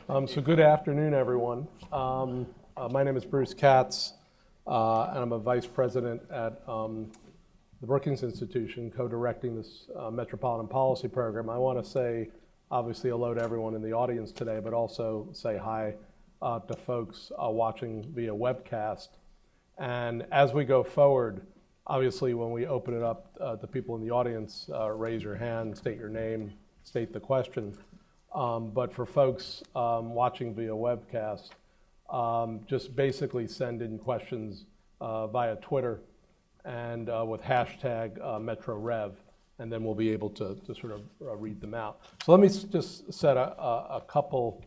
So good afternoon, everyone. My name is Bruce Katz, and I'm a vice president at the Brookings Institution, co-directing this Metropolitan Policy Program. I want to say, obviously, hello to everyone in the audience today, but also say hi to folks watching via webcast. And as we go forward, obviously, when we open it up to people in the audience, raise your hand, state your name, state the question. But for folks watching via webcast, just basically send in questions via Twitter and with hashtag MetroRev, and then we'll be able to sort of read them out. So let me just set a couple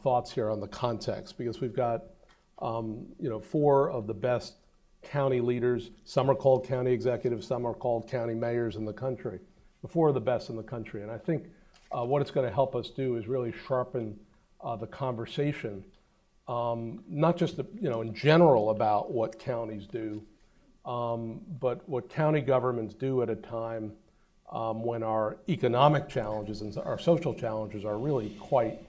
thoughts here on the context, because we've got four of the best county leaders. Some are called county executives, some are called county mayors in the country. The four of the best in the country, and I think what it's going to help us do is really sharpen the conversation, not just in general about what counties do, but what county governments do at a time when our economic challenges and our social challenges are really quite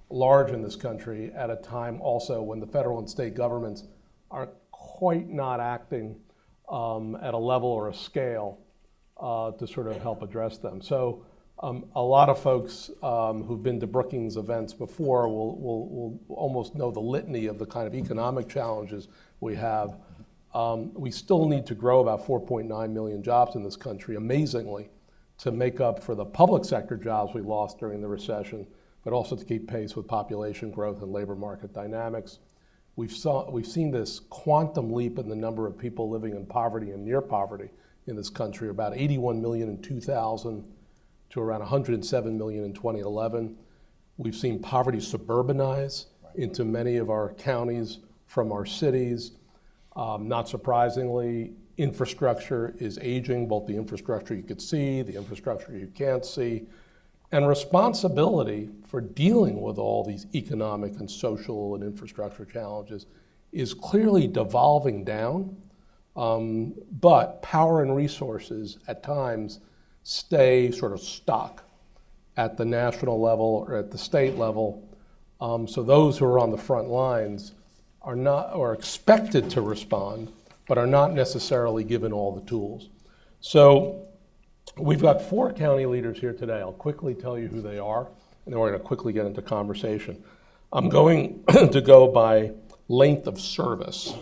large in this country, at a time also when the federal and state governments are quite not acting at a level or a scale to sort of help address them. So a lot of folks who've been to Brookings events before will almost know the litany of the kind of economic challenges we have. We still need to grow about 4.9 million jobs in this country, amazingly, to make up for the public sector jobs we lost during the recession, but also to keep pace with population growth and labor market dynamics. We've seen this quantum leap in the number of people living in poverty and near poverty in this country, about 81 million in 2000 to around 107 million in 2011. We've seen poverty suburbanize into many of our counties from our cities. Not surprisingly, infrastructure is aging, both the infrastructure you could see, the infrastructure you can't see, and responsibility for dealing with all these economic and social and infrastructure challenges is clearly devolving down, but power and resources at times stay sort of stuck at the national level or at the state level. So those who are on the front lines are expected to respond, but are not necessarily given all the tools. So we've got four county leaders here today. I'll quickly tell you who they are, and then we're going to quickly get into conversation. I'm going to go by length of service,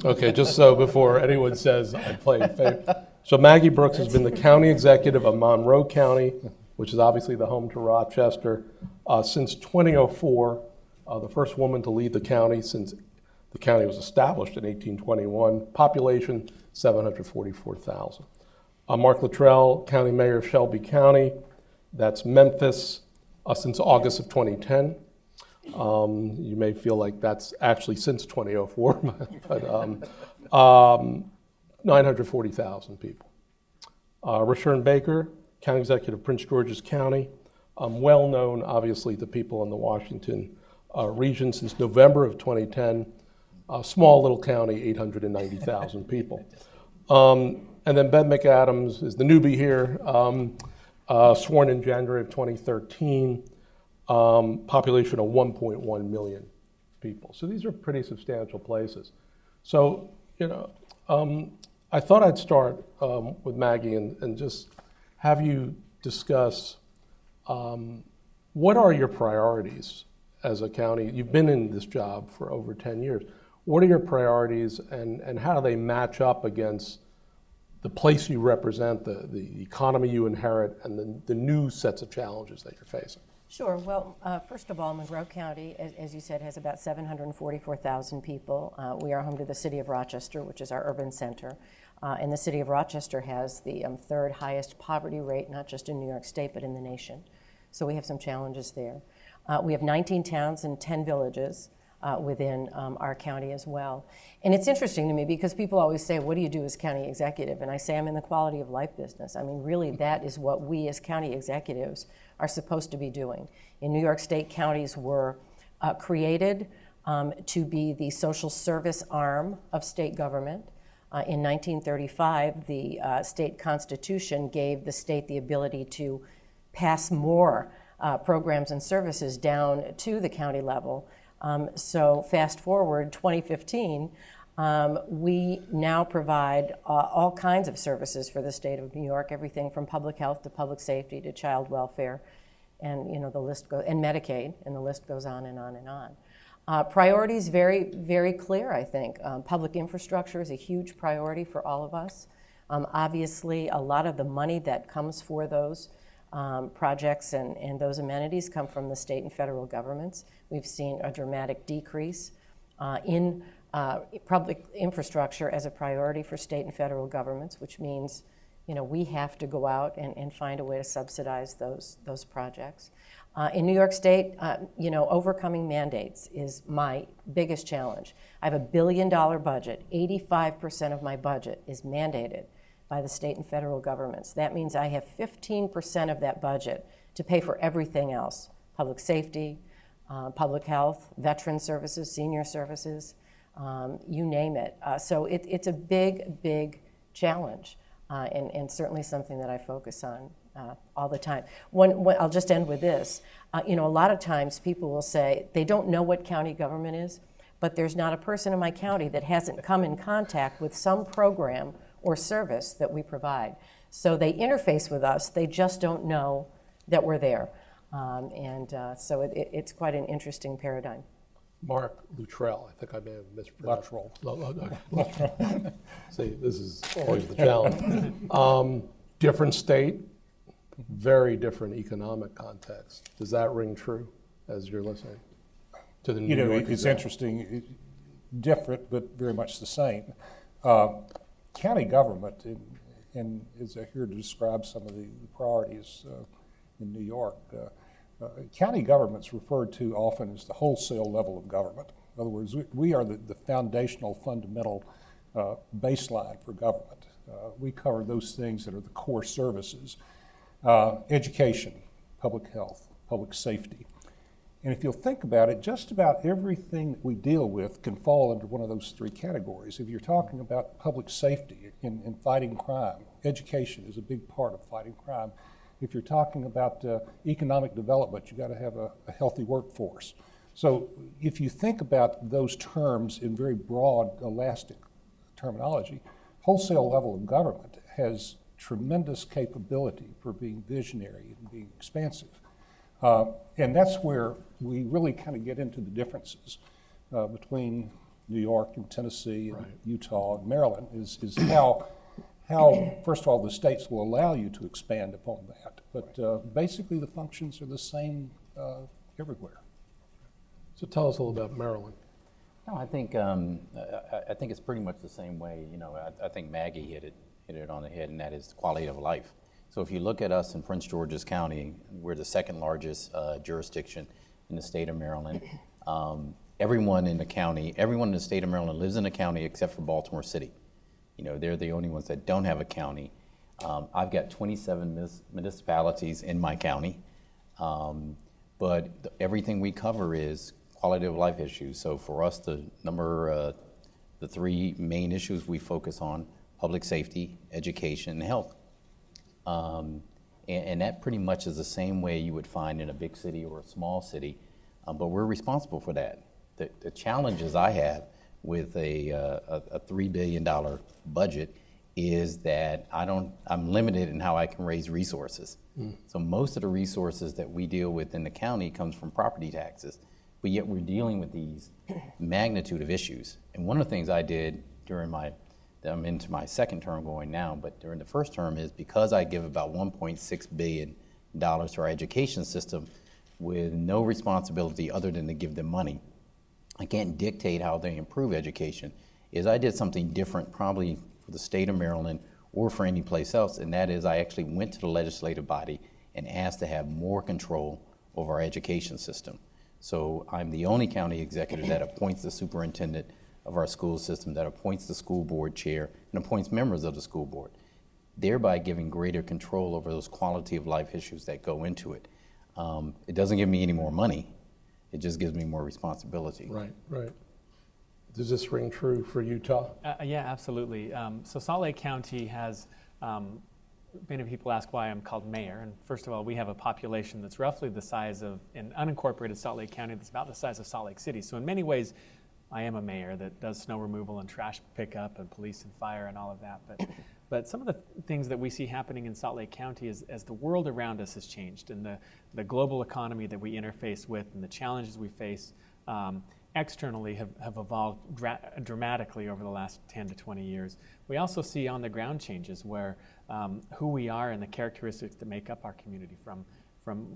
okay, just so before anyone says I played favorites. So Maggie Brooks has been the county executive of Monroe County, which is obviously the home to Rochester, since 2004, the first woman to lead the county since the county was established in 1821, population 744,000. Mark Luttrell, county mayor of Shelby County, that's Memphis, since August of 2010. You may feel like that's actually since 2004, but 940,000 people. Rashern Baker, county executive of Prince George's County, well known obviously to people in the Washington region since November of 2010. Small little county, 890,000 people. And then Ben McAdams is the newbie here, sworn in January of 2013, population of 1.1 million people. So these are pretty substantial places. So, I thought I'd start with Maggie and just have you discuss what are your priorities as a county? You've been in this job for over 10 years. What are your priorities, and how do they match up against the place you represent, the economy you inherit, and the new sets of challenges that you're facing? Sure. Well, first of all, Monroe County, as you said, has about 744,000 people. We are home to the city of Rochester, which is our urban center. And the city of Rochester has the third highest poverty rate, not just in New York State, but in the nation. So we have some challenges there. We have 19 towns and 10 villages within our county as well. And it's interesting to me because people always say, what do you do as county executive? And I say, I'm in the quality of life business. I mean, really, that is what we as county executives are supposed to be doing. In New York State, counties were created to be the social service arm of state government. In 1935, the state constitution gave the state the ability to pass more programs and services down to the county level. So fast forward 2015, we now provide all kinds of services for the state of New York, everything from public health to public safety to child welfare, and the list goes, and Medicaid, and the list goes on and on and on. Priorities very, very clear, I think. Public infrastructure is a huge priority for all of us. Obviously, a lot of the money that comes for those projects and those amenities come from the state and federal governments. We've seen a dramatic decrease in public infrastructure as a priority for state and federal governments, which means we have to go out and find a way to subsidize those projects. In New York State, overcoming mandates is my biggest challenge. I have $1 billion budget. 85% of my budget is mandated by the state and federal governments. That means I have 15% of that budget to pay for everything else: public safety, public health, veteran services, senior services, you name it. So it's a big, big challenge, and certainly something that I focus on all the time. I'll just end with this. A lot of times people will say they don't know what county government is, but there's not a person in my county that hasn't come in contact with some program or service that we provide. So they interface with us, they just don't know that we're there. So it's quite an interesting paradigm. Mark Luttrell, I think I may have mispronounced. Luttrell. See, this is always the challenge. Different state, very different economic context. Does that ring true as you're listening to the New York it's example? interesting, different, but very much the same. County government, and as I hear to describe some of the priorities in New York, county government's referred to often as the wholesale level of government. In other words, we are the foundational, fundamental baseline for government. We cover those things that are the core services: education, public health, public safety. And if you'll think about it, just about everything that we deal with can fall under one of those three categories. If you're talking about public safety and fighting crime, education is a big part of fighting crime. If you're talking about economic development, you've got to have a healthy workforce. So if you think about those terms in very broad, elastic terminology, wholesale level of government has tremendous capability for being visionary and being expansive. And that's where we really kind of get into the differences between New York and Tennessee and Utah and Maryland is how, first of all, the states will allow you to expand upon that. But basically the functions are the same everywhere. So tell us a little about Maryland. No, I think it's pretty much the same way. I think Maggie hit it on the head, and that is quality of life. So if you look at us in Prince George's County, we're the second largest jurisdiction in the state of Maryland. Everyone in the state of Maryland lives in the county except for Baltimore City. They're the only ones that don't have a county. I've got 27 municipalities in my county, but everything we cover is quality of life issues. So for us, the three main issues we focus on: public safety, education, and health. And that pretty much is the same way you would find in a big city or a small city, but we're responsible for that. The challenges I have with a $3 billion budget is that I'm limited in how I can raise resources. So most of the resources that we deal with in the county comes from property taxes, but yet we're dealing with these magnitude of issues. And one of the things I did I'm into my second term going now, but during the first term is because I give about $1.6 billion to our education system with no responsibility other than to give them money. I can't dictate how they improve education. I did something different probably for the state of Maryland or for any place else, and that is I actually went to the legislative body and asked to have more control over our education system. So I'm the only county executive that appoints the superintendent of our school system, that appoints the school board chair and appoints members of the school board, thereby giving greater control over those quality of life issues that go into it. It doesn't give me any more money, it just gives me more responsibility. Right. Does this ring true for Utah? Yeah, absolutely. So Salt Lake County has many people ask why I'm called mayor. And first of all, we have a population that's roughly the size of, in unincorporated Salt Lake County, that's about the size of Salt Lake City. So in many ways, I am a mayor that does snow removal and trash pickup and police and fire and all of that. But some of the things that we see happening in Salt Lake County is as the world around us has changed and the global economy that we interface with and the challenges we face externally have evolved dramatically over the last 10 to 20 years. We also see on the ground changes where who we are and the characteristics that make up our community from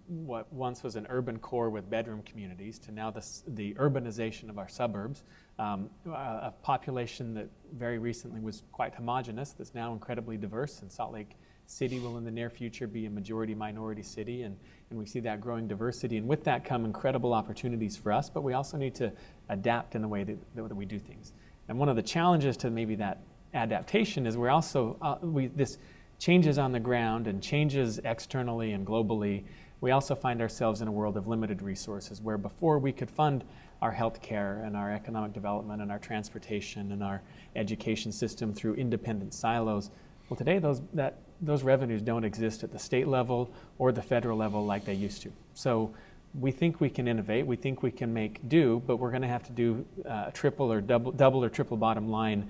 what once was an urban core with bedroom communities to now the urbanization of our suburbs, a population that very recently was quite homogenous that's now incredibly diverse, and Salt Lake City will in the near future be a majority minority city, and we see that growing diversity, and with that come incredible opportunities for us, but we also need to adapt in the way that we do things. And one of the challenges to maybe that adaptation is we're also, this changes on the ground and changes externally and globally. We also find ourselves in a world of limited resources where before we could fund our healthcare and our economic development and our transportation and our education system through independent silos. Well, today those revenues don't exist at the state level or the federal level like they used to. So we think we can innovate, we think we can make do, but we're going to have to do triple or double or triple bottom line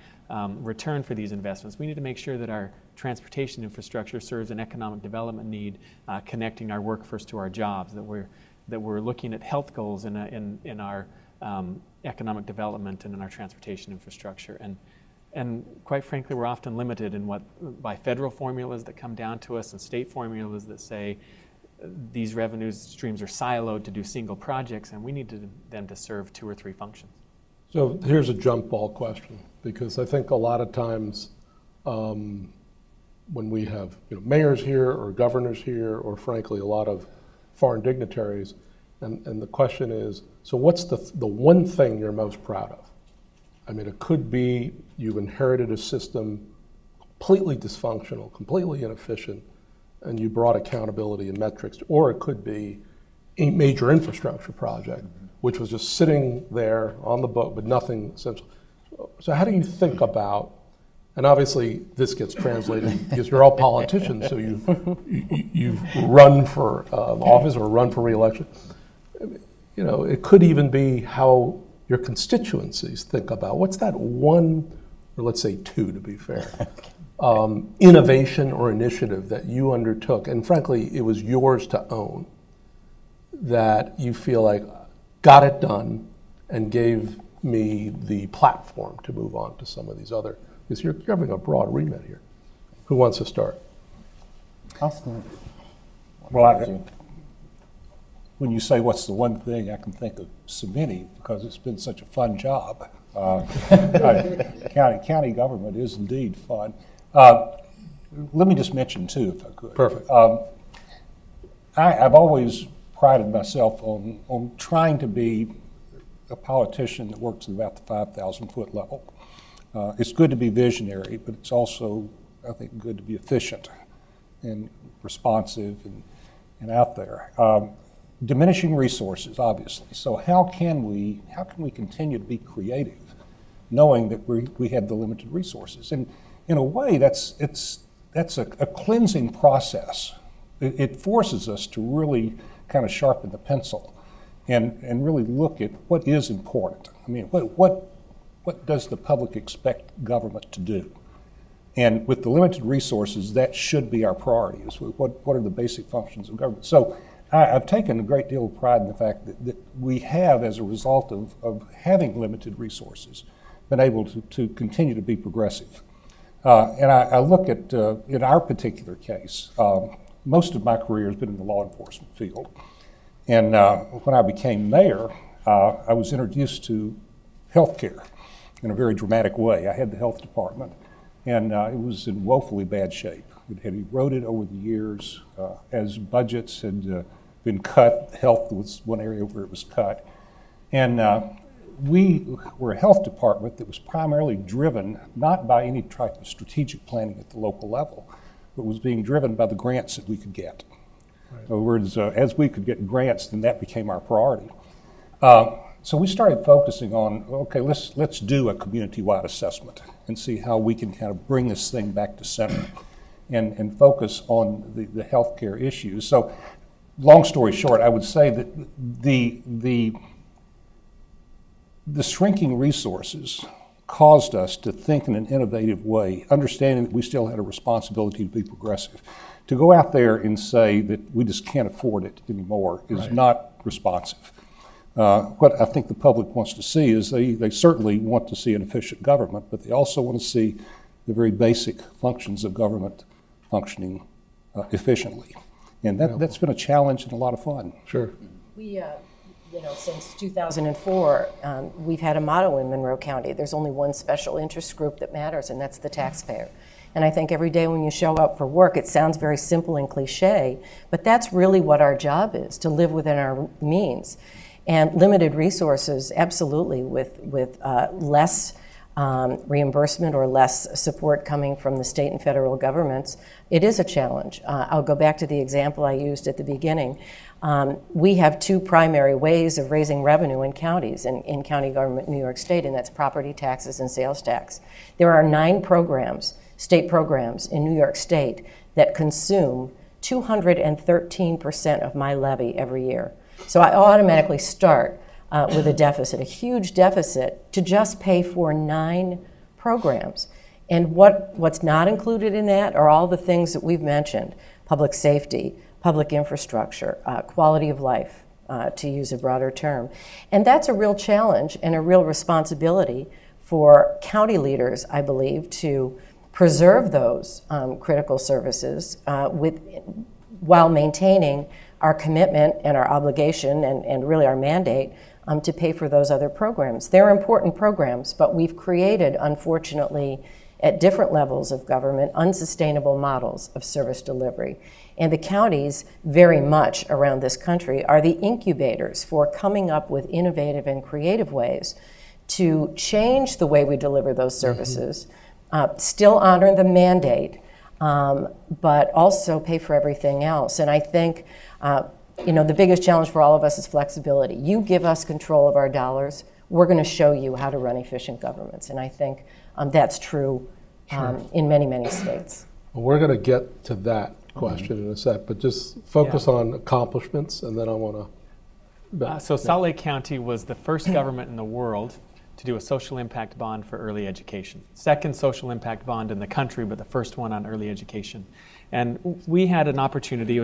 return for these investments. We need to make sure that our transportation infrastructure serves an economic development need, connecting our workforce to our jobs, that we're looking at health goals in our economic development and in our transportation infrastructure. And quite frankly, we're often limited by federal formulas that come down to us and state formulas that say these revenue streams are siloed to do single projects, and we need them to serve two or three functions. So here's a jump ball question, because I think a lot of times when we have mayors here or governors here, or frankly a lot of foreign dignitaries, and the question is, so what's the one thing you're most proud of? I mean, it could be you've inherited a system completely dysfunctional, completely inefficient, and you brought accountability and metrics, or it could be a major infrastructure project, which was just sitting there on the book, but nothing essential. So how do you think about, and obviously this gets translated because you're all politicians, so you've run for office or run for re-election. It could even be how your constituencies think about what's that one, or let's say two to be fair, innovation or initiative that you undertook, and frankly it was yours to own, that you feel like got it done and gave me the platform to move on to some of these other, because you're having a broad remit here. Who wants to start? Well, when you say what's the one thing, I can think of so many, because it's been such a fun job. County government is indeed fun. Let me just mention two, if I could. Perfect. I've always prided myself on trying to be a politician that works at about the 5,000-foot level. It's good to be visionary, but it's also, I think, good to be efficient and responsive and out there. Diminishing resources, obviously. So how can we continue to be creative, knowing that we have the limited resources? And in a way, that's a cleansing process. It forces us to really kind of sharpen the pencil and really look at what is important. I mean, what does the public expect government to do? And with the limited resources, that should be our priority. Is what are the basic functions of government? So I've taken a great deal of pride in the fact that we have, as a result of having limited resources, been able to continue to be progressive. And I look at, in our particular case, most of my career has been in the law enforcement field. And when I became mayor, I was introduced to healthcare in a very dramatic way. I had the health department, and it was in woefully bad shape. It had eroded over the years as budgets had been cut. Health was one area where it was cut. And we were a health department that was primarily driven not by any type of strategic planning at the local level, but was being driven by the grants that we could get. Right. In other words, as we could get grants, then that became our priority. So we started focusing on, okay, let's do a community-wide assessment and see how we can kind of bring this thing back to center. and focus on the healthcare issues. So, long story short, I would say that the shrinking resources caused us to think in an innovative way, understanding that we still had a responsibility to be progressive. To go out there and say that we just can't afford it anymore is not responsive. What I think the public wants to see is they certainly want to see an efficient government, but they also want to see the very basic functions of government functioning efficiently. And that's been a challenge and a lot of fun. Sure. We, since 2004, we've had a motto in Monroe County. There's only one special interest group that matters, and that's the taxpayer. And I think every day when you show up for work, it sounds very simple and cliche, but that's really what our job is, to live within our means. And limited resources, absolutely, with less reimbursement or less support coming from the state and federal governments, it is a challenge. I'll go back to the example I used at the beginning. We have two primary ways of raising revenue in counties, in county government in New York State, and that's property taxes and sales tax. There are 9 programs, state programs in New York State that consume 213% of my levy every year. So I automatically start with a deficit, a huge deficit, to just pay for 9 programs. And what's not included in that are all the things that we've mentioned: public safety, public infrastructure, quality of life, to use a broader term. And that's a real challenge and a real responsibility for county leaders, I believe, to preserve those critical services while maintaining our commitment and our obligation and really our mandate to pay for those other programs. They're important programs, but we've created, unfortunately, at different levels of government, unsustainable models of service delivery. And the counties, very much around this country, are the incubators for coming up with innovative and creative ways to change the way we deliver those services, still honor the mandate, but also pay for everything else. And I think the biggest challenge for all of us is flexibility. You give us control of our dollars, we're going to show you how to run efficient governments. And I think that's true in many, many states. Well, we're going to get to that question in a sec, but just focus on accomplishments, and then I want to... So Salt Lake County was the first government in the world to do a social impact bond for early education. Second social impact bond in the country, but the first one on early education. And we had an opportunity,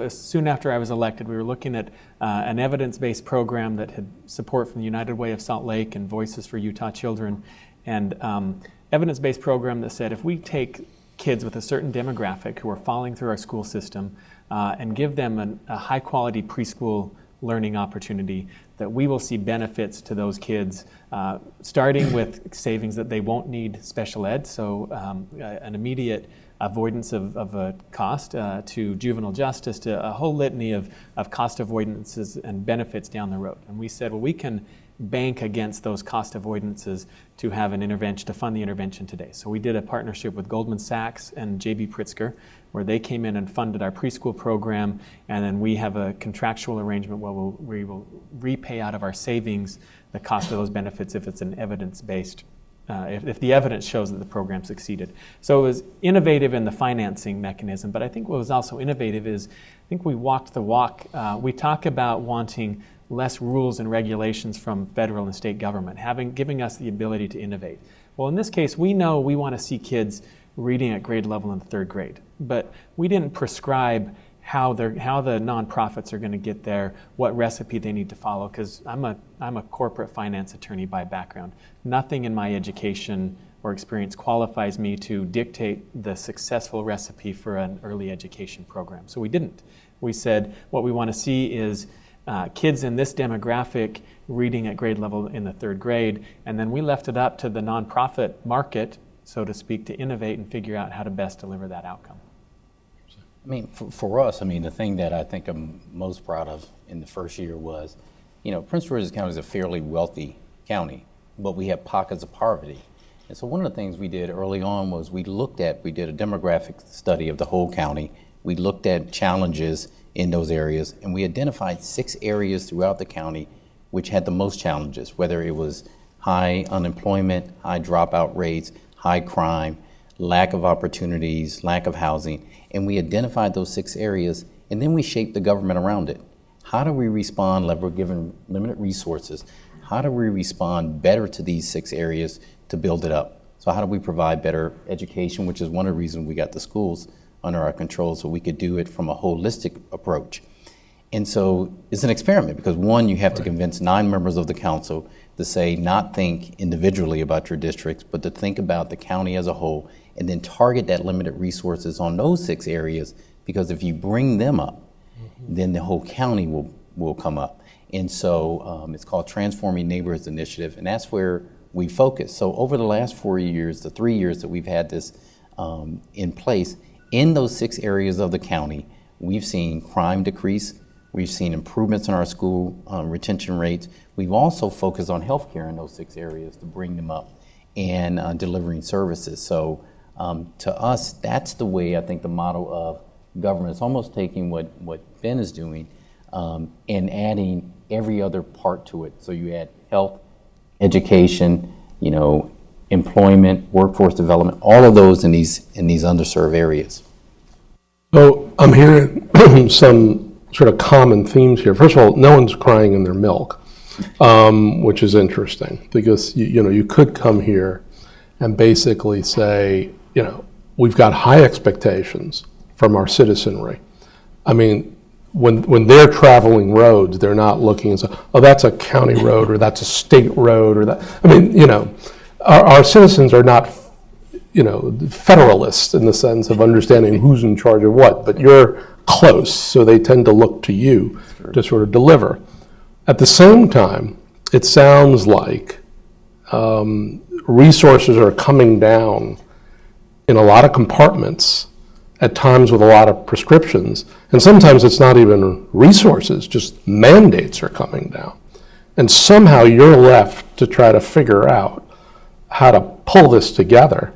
soon after I was elected, we were looking at an evidence-based program that had support from the United Way of Salt Lake and Voices for Utah Children, and evidence-based program that said if we take kids with a certain demographic who are falling through our school system and give them a high-quality preschool learning opportunity, that we will see benefits to those kids, starting with savings that they won't need special ed, so an immediate avoidance of a cost, to juvenile justice, to a whole litany of cost avoidances and benefits down the road. And we said, well, we can bank against those cost avoidances to have an intervention, to fund the intervention today. So we did a partnership with Goldman Sachs and J.B. Pritzker, where they came in and funded our preschool program, and then we have a contractual arrangement where we will repay out of our savings the cost of those benefits if it's an evidence-based, if the evidence shows that the program succeeded. So it was innovative in the financing mechanism, but I think what was also innovative is, I think we walked the walk. We talk about wanting less rules and regulations from federal and state government, giving us the ability to innovate. Well, in this case, we know we want to see kids reading at grade level in the 3rd grade, but we didn't prescribe how the nonprofits are going to get there, what recipe they need to follow, because I'm a corporate finance attorney by background. Nothing in my education or experience qualifies me to dictate the successful recipe for an early education program. So we didn't. We said what we want to see is kids in this demographic reading at grade level in the 3rd grade, and then we left it up to the nonprofit market, so to speak, to innovate and figure out how to best deliver that outcome. I mean, for us, I mean, the thing that I think I'm most proud of in the first year was, Prince George's County is a fairly wealthy county, but we have pockets of poverty. And so one of the things we did early on was we did a demographic study of the whole county. We looked at challenges in those areas, and we identified 6 areas throughout the county which had the most challenges, whether it was high unemployment, high dropout rates, high crime, lack of opportunities, lack of housing, and we identified those 6 areas, and then we shaped the government around it. How do we respond, we're given limited resources, how do we respond better to these 6 areas to build it up? So how do we provide better education, which is one of the reasons we got the schools under our control, so we could do it from a holistic approach. And so it's an experiment because, one, you have to convince 9 members of the council to say, not think individually about your districts, but to think about the county as a whole, and then target that limited resources on those 6 areas, because if you bring them up, then the whole county will come up. And so it's called Transforming Neighborhoods Initiative, and that's where we focus. So over the last 4 years, the 3 years that we've had this in place, in those 6 areas of the county, we've seen crime decrease. We've seen improvements in our school retention rates. We've also focused on healthcare in those 6 areas to bring them up and delivering services. So to us, that's the way I think the model of government is almost taking what Ben is doing and adding every other part to it. So you add health, education, employment, workforce development, all of those in these underserved areas. So I'm hearing some sort of common themes here. First of all, no one's crying in their milk, which is interesting because you could come here and basically say, we've got high expectations from our citizenry. I mean, when they're traveling roads, they're not looking and say, oh, that's a county road or that's a state road or that. I mean, our citizens are not, federalists in the sense of understanding who's in charge of what, but you're close, so they tend to look to you to sort of deliver. At the same time, it sounds like resources are coming down in a lot of compartments, at times with a lot of prescriptions, and sometimes it's not even resources, just mandates are coming down. And somehow you're left to try to figure out how to pull this together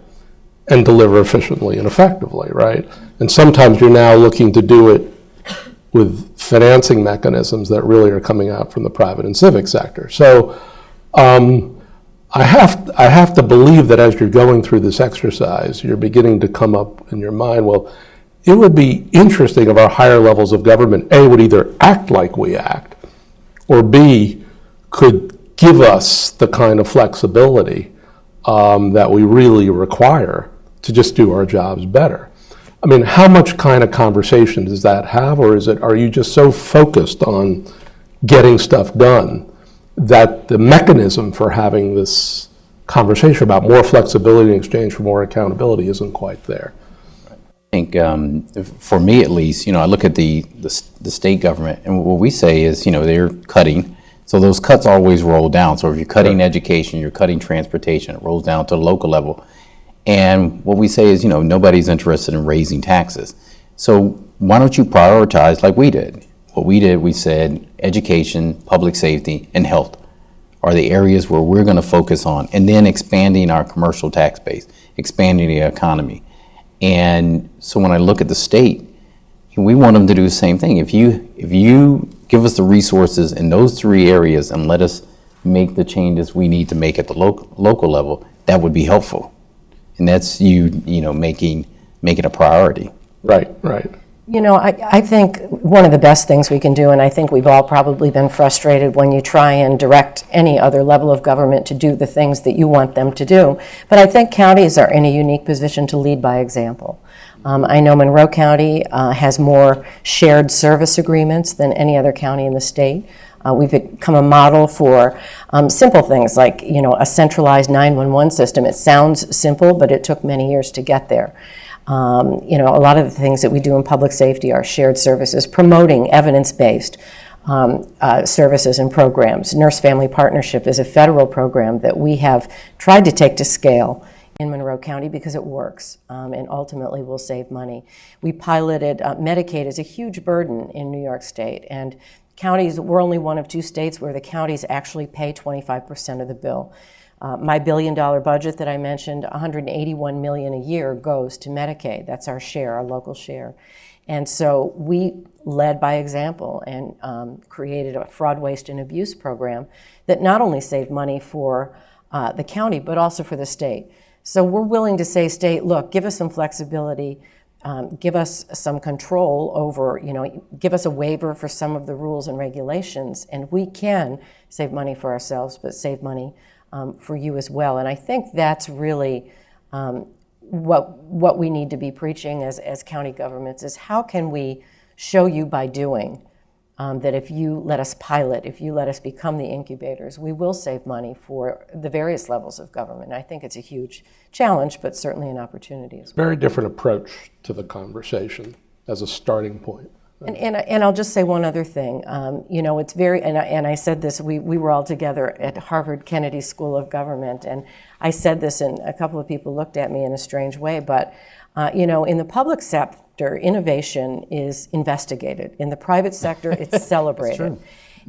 and deliver efficiently and effectively, right? And sometimes you're now looking to do it with financing mechanisms that really are coming out from the private and civic sector. So I have to believe that as you're going through this exercise, you're beginning to come up in your mind, well, it would be interesting if our higher levels of government, A, would either act like we act, or B, could give us the kind of flexibility that we really require to just do our jobs better. I mean, how much kind of conversation does that have, or are you just so focused on getting stuff done that the mechanism for having this conversation about more flexibility in exchange for more accountability isn't quite there? I think for me at least, I look at the state government, and what we say is, they're cutting. So those cuts always roll down. So if you're cutting education, you're cutting transportation, it rolls down to the local level. And what we say is, nobody's interested in raising taxes. So why don't you prioritize like we did? What we did, we said education, public safety, and health are the areas where we're going to focus on, and then expanding our commercial tax base, expanding the economy. And so when I look at the state, we want them to do the same thing. If you give us the resources in those 3 areas and let us make the changes we need to make at the local level, that would be helpful. And that's making it a priority. Right. I think one of the best things we can do, and I think we've all probably been frustrated when you try and direct any other level of government to do the things that you want them to do, but I think counties are in a unique position to lead by example. I know Monroe County has more shared service agreements than any other county in the state. We've become a model for simple things like, a centralized 911 system. It sounds simple, but it took many years to get there. A lot of the things that we do in public safety are shared services, promoting evidence-based services and programs. Nurse-Family Partnership is a federal program that we have tried to take to scale in Monroe County because it works and ultimately will save money. We piloted Medicaid as a huge burden in New York State, and counties, we're only one of 2 states where the counties actually pay 25% of the bill. My $1 billion budget that I mentioned, $181 million a year goes to Medicaid. That's our share, our local share. And so we led by example and created a fraud, waste, and abuse program that not only saved money for the county, but also for the state. So we're willing to say, state, look, give us some flexibility, give us some control over, give us a waiver for some of the rules and regulations, and we can save money for ourselves, but save money for you as well. And I think that's really what we need to be preaching as county governments is how can we show you by doing that if you let us pilot, if you let us become the incubators, we will save money for the various levels of government. I think it's a huge challenge, but certainly an opportunity as well. Very different approach to the conversation as a starting point. And I'll just say one other thing. It's very, and I said this, we were all together at Harvard Kennedy School of Government, and I said this, and a couple of people looked at me in a strange way, but in the public sector, innovation is investigated. In the private sector, it's celebrated.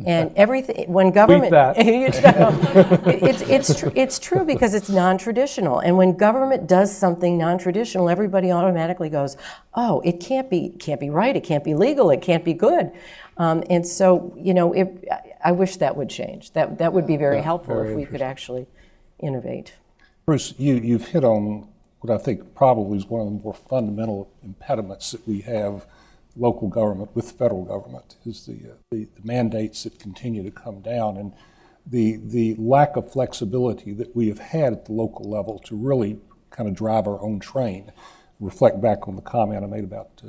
And everything, when government, it's true because it's non-traditional. And when government does something non-traditional, everybody automatically goes, oh, it can't be right, it can't be legal, it can't be good. And so, I wish that would change. That would be very helpful if we could actually innovate. Bruce, you've hit on what I think probably is one of the more fundamental impediments that we have local government with federal government is the mandates that continue to come down and the lack of flexibility that we have had at the local level to really kind of drive our own train. Reflect back on the comment I made about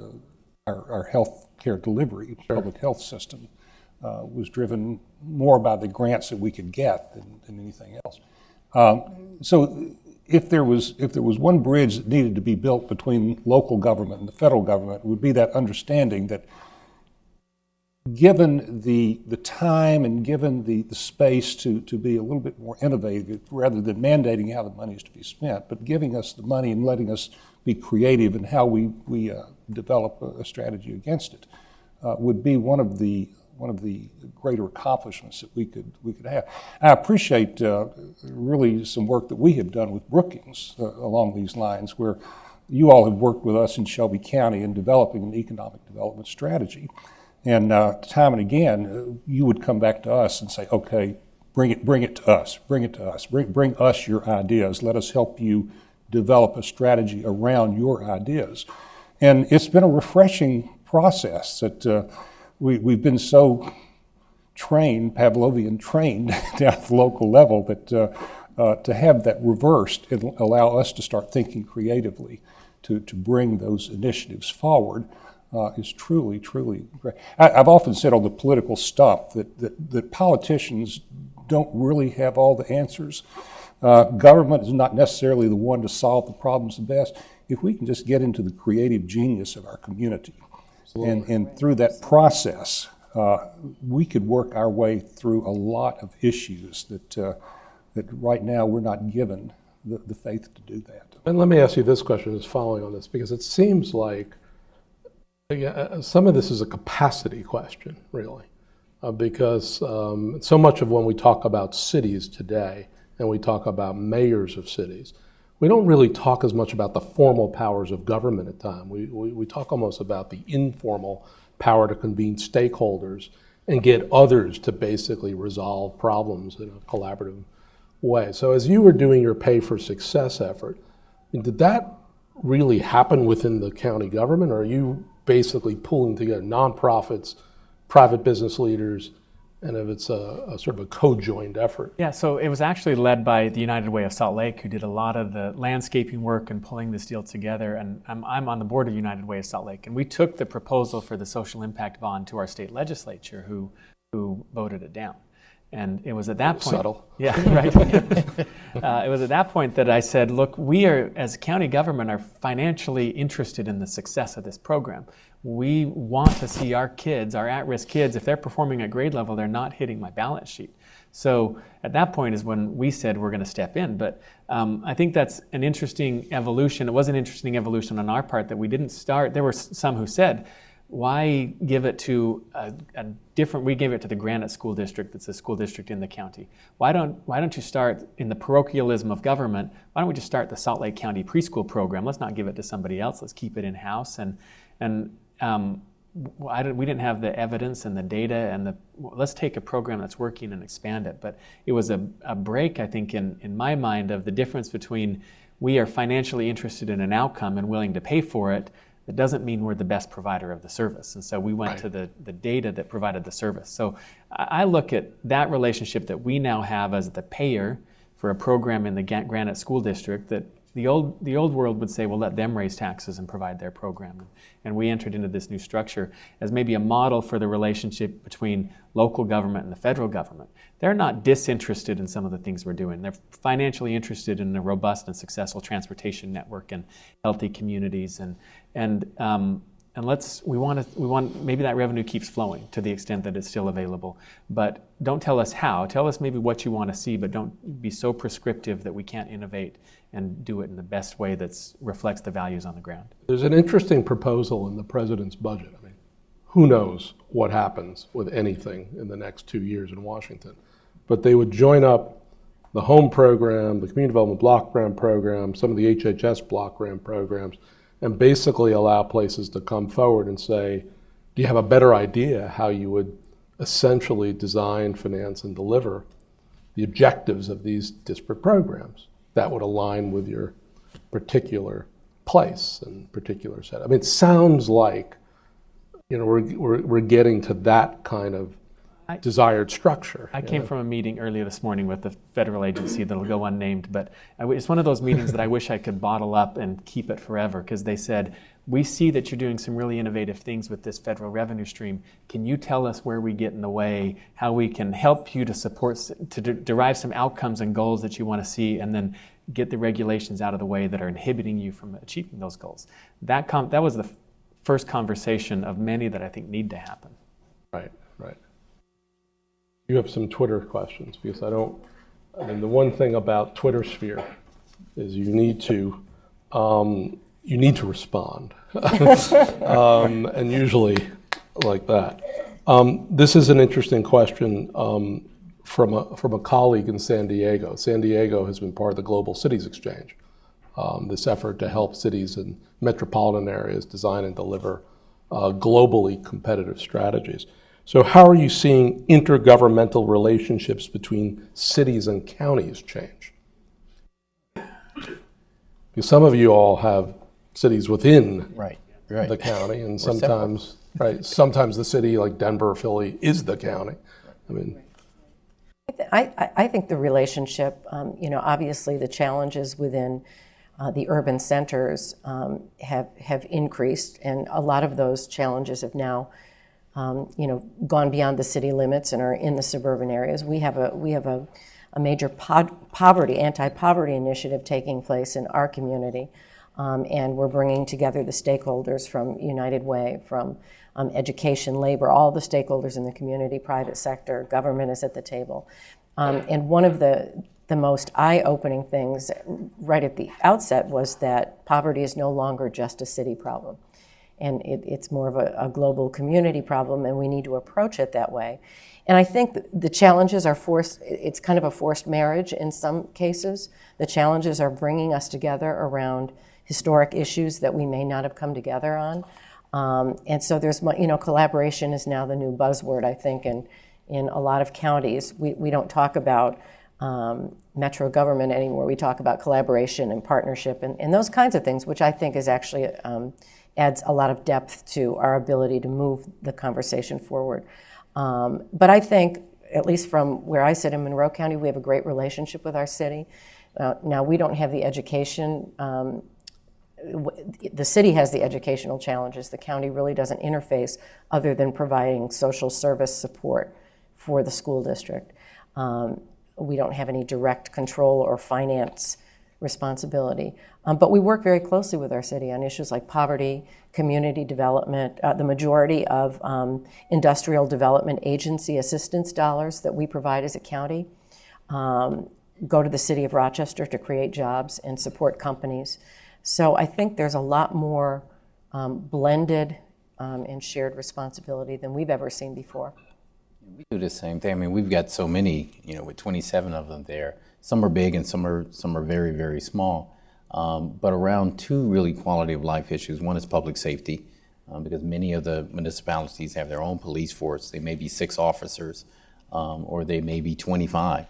our health care delivery, public health system was driven more by the grants that we could get than anything else. So if there was one bridge that needed to be built between local government and the federal government, it would be that understanding that given the time and given the space to be a little bit more innovative rather than mandating how the money is to be spent, but giving us the money and letting us be creative in how we develop a strategy against it would be one of the greater accomplishments that we could have. I appreciate really some work that we have done with Brookings along these lines, where you all have worked with us in Shelby County in developing an economic development strategy. And time and again, you would come back to us and say, okay, bring it to us, bring us your ideas, let us help you develop a strategy around your ideas. And it's been a refreshing process that we've been so trained, Pavlovian trained down at the local level that to have that reversed, it'll allow us to start thinking creatively to bring those initiatives forward is truly, truly great. I've often said on the political stuff that politicians don't really have all the answers. Government is not necessarily the one to solve the problems the best. If we can just get into the creative genius of our community, and through that process, we could work our way through a lot of issues that right now we're not given the faith to do that. And let me ask you this question, is following on this, because it seems like some of this is a capacity question, really, because so much of when we talk about cities today and we talk about mayors of cities, we don't really talk as much about the formal powers of government at times. We talk almost about the informal power to convene stakeholders and get others to basically resolve problems in a collaborative way. So as you were doing your Pay for Success effort, did that really happen within the county government, or are you basically pulling together nonprofits, private business leaders, and if it's a sort of a co-joined effort? Yeah, so it was actually led by the United Way of Salt Lake, who did a lot of the landscaping work and pulling this deal together. And I'm on the board of United Way of Salt Lake. And we took the proposal for the social impact bond to our state legislature, who voted it down. And it was at that point. Subtle. Yeah, right. It was at that point that I said, look, we are, as county government, are financially interested in the success of this program. We want to see our kids, our at-risk kids, if they're performing at grade level, they're not hitting my balance sheet. So at that point is when we said we're going to step in. But I think that's an interesting evolution. It was an interesting evolution on our part that we didn't start. There were some who said, why give it to a different, we gave it to the Granite School District, that's a school district in the county. Why don't you start in the parochialism of government, why don't we just start the Salt Lake County preschool program? Let's not give it to somebody else, let's keep it in-house. We didn't have the evidence and the data and let's take a program that's working and expand it. But it was a break, I think, in my mind, of the difference between we are financially interested in an outcome and willing to pay for it, that doesn't mean we're the best provider of the service. And so we went to the data that provided the service. So I look at that relationship that we now have as the payer for a program in the Granite School District that the old world would say, well, let them raise taxes and provide their program. And we entered into this new structure as maybe a model for the relationship between local government and the federal government. They're not disinterested in some of the things we're doing. They're financially interested in a robust and successful transportation network and healthy communities. We want maybe that revenue keeps flowing to the extent that it's still available. But don't tell us how. Tell us maybe what you want to see, but don't be so prescriptive that we can't innovate and do it in the best way that reflects the values on the ground. There's an interesting proposal in the president's budget. I mean, who knows what happens with anything in the next 2 years in Washington. But they would join up the home program, the community development block grant program, some of the HHS block grant programs, and basically allow places to come forward and say, do you have a better idea how you would essentially design, finance, and deliver the objectives of these disparate programs that would align with your particular place and particular set? I mean, it sounds like, you know, we're getting to that kind of desired structure. I came from a meeting earlier this morning with a federal agency that'll go unnamed, but it's one of those meetings that I wish I could bottle up and keep it forever, because they said, we see that you're doing some really innovative things with this federal revenue stream. Can you tell us where we get in the way, how we can help you to support, to derive some outcomes and goals that you want to see, and then get the regulations out of the way that are inhibiting you from achieving those goals? That was the first conversation of many that I think need to happen. Right. You have some Twitter questions, because I mean, the one thing about Twitter sphere is you need to respond, and usually like that. This is an interesting question from a colleague in San Diego. San Diego has been part of the Global Cities Exchange, this effort to help cities in metropolitan areas design and deliver globally competitive strategies. So how are you seeing intergovernmental relationships between cities and counties change? Because some of you all have cities within the county, and sometimes the city, like Denver or Philly, is the county. I mean, I think the relationship, obviously the challenges within the urban centers have increased, and a lot of those challenges have now gone beyond the city limits and are in the suburban areas. We have a major anti-poverty initiative taking place in our community, and we're bringing together the stakeholders from United Way, from education, labor, all the stakeholders in the community, private sector, government is at the table. And one of the most eye-opening things right at the outset was that poverty is no longer just a city problem. And it's more of a global community problem, and we need to approach it that way. And I think the challenges are forced, it's kind of a forced marriage in some cases. The challenges are bringing us together around historic issues that we may not have come together on. And so there's, collaboration is now the new buzzword, I think, in a lot of counties. We don't talk about metro government anymore. We talk about collaboration and partnership and those kinds of things, which I think is actually adds a lot of depth to our ability to move the conversation forward. But I think, at least from where I sit in Monroe County, we have a great relationship with our city. Now, we don't have the education. The city has the educational challenges. The county really doesn't interface other than providing social service support for the school district. We don't have any direct control or finance responsibility. But we work very closely with our city on issues like poverty, community development. The majority of industrial development agency assistance dollars that we provide as a county go to the city of Rochester to create jobs and support companies. So I think there's a lot more blended and shared responsibility than we've ever seen before. We do the same thing. I mean, we've got so many, with 27 of them there. Some are big and some are very, very small. But around two really quality of life issues. One is public safety, because many of the municipalities have their own police force. They may be 6 officers, or they may be 25.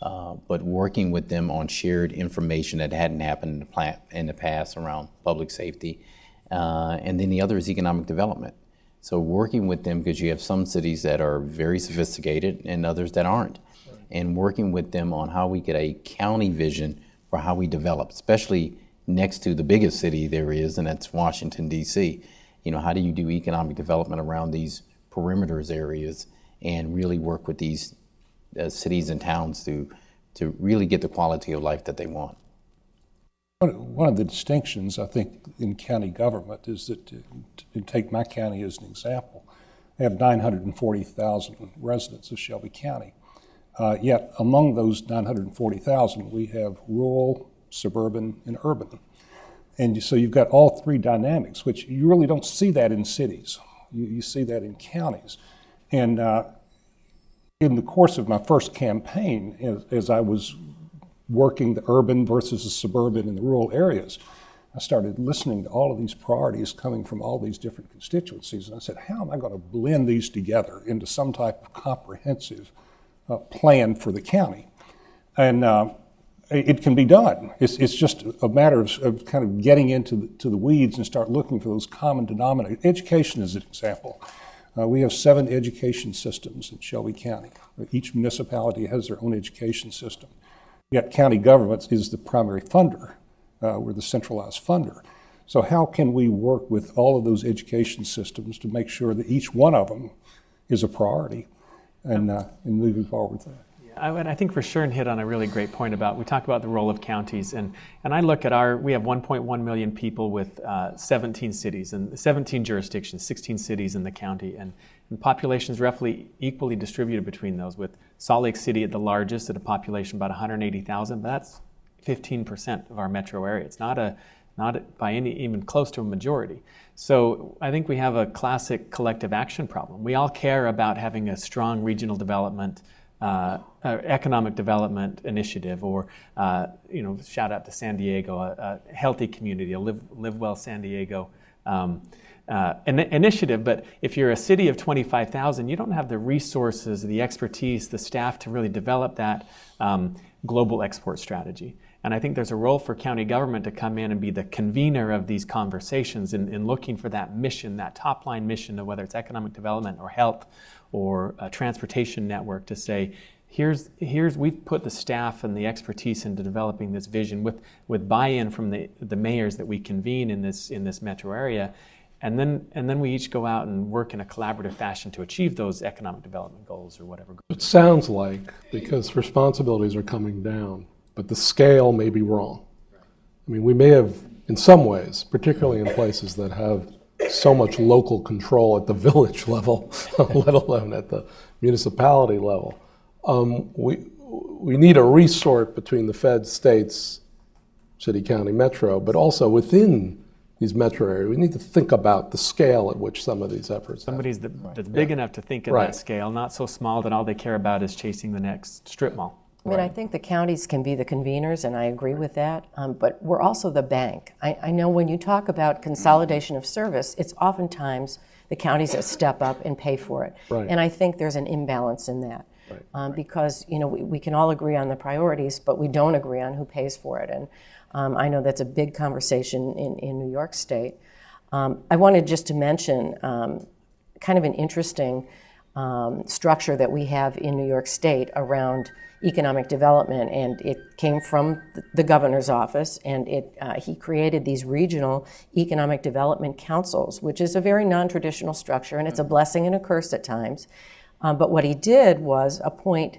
but working with them on shared information that hadn't happened in the past around public safety. And then the other is economic development. So working with them, because you have some cities that are very sophisticated and others that aren't, and working with them on how we get a county vision for how we develop, especially next to the biggest city there is, and that's Washington, D.C. You know, how do you do economic development around these perimeters areas and really work with these cities and towns to really get the quality of life that they want? One of the distinctions, I think, in county government is that, to take my county as an example, I have 940,000 residents of Shelby County. Yet among those 940,000, we have rural, suburban, and urban. And so you've got all three dynamics, which you really don't see that in cities. You see that in counties. And in the course of my first campaign, as I was working the urban versus the suburban and the rural areas, I started listening to all of these priorities coming from all these different constituencies. And I said, how am I going to blend these together into some type of comprehensive plan for the county? And it can be done. It's just a matter of kind of getting into the weeds and start looking for those common denominators. Education is an example. We have 7 education systems in Shelby County. Each municipality has their own education system. Yet county government is the primary funder. We're the centralized funder. So how can we work with all of those education systems to make sure that each one of them is a priority and moving forward with that? I think Rashern hit on a really great point about, we talk about the role of counties, and I look at we have 1.1 million people with 17 cities and 17 jurisdictions, 16 cities in the county, and population is roughly equally distributed between those, with Salt Lake City at the largest at a population about 180,000, but that's 15% of our metro area. It's not by any even close to a majority. So I think we have a classic collective action problem. We all care about having a strong regional development, economic development initiative, or shout out to San Diego, a healthy community, a live well San Diego initiative. But if you're a city of 25,000, you don't have the resources, the expertise, the staff to really develop that global export strategy. And I think there's a role for county government to come in and be the convener of these conversations in looking for that mission, that top line mission of whether it's economic development or health or a transportation network, to say, here's we've put the staff and the expertise into developing this vision with buy-in from the mayors that we convene in this metro area, and then we each go out and work in a collaborative fashion to achieve those economic development goals or whatever. It sounds like, because responsibilities are coming down, but the scale may be wrong. I mean, we may have, in some ways, particularly in places that have so much local control at the village level, let alone at the municipality level, we need a resort between the feds, states, city, county, metro, but also within these metro areas. We need to think about the scale at which some of these efforts Somebody's that's big enough to think at that scale, not so small that all they care about is chasing the next strip mall. I mean, I think the counties can be the conveners, and I agree with that, but we're also the bank. I know when you talk about consolidation of service, it's oftentimes the counties that step up and pay for it. Right. And I think there's an imbalance in that. Because we can all agree on the priorities, but we don't agree on who pays for it. And I know that's a big conversation in New York State. I wanted just to mention kind of an interesting structure that we have in New York State around economic development, and it came from the governor's office, and he created these regional economic development councils, which is a very non-traditional structure, and it's a blessing and a curse at times. But what he did was appoint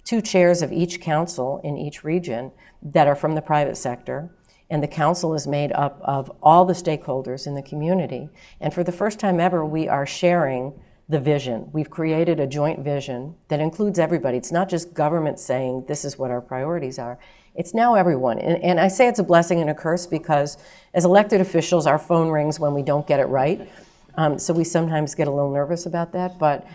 2 chairs of each council in each region that are from the private sector, and the council is made up of all the stakeholders in the community. And for the first time ever, we are sharing the vision. We've created a joint vision that includes everybody. It's not just government saying this is what our priorities are. It's now everyone. And I say it's a blessing and a curse because as elected officials, our phone rings when we don't get it right. So we sometimes get a little nervous about that, but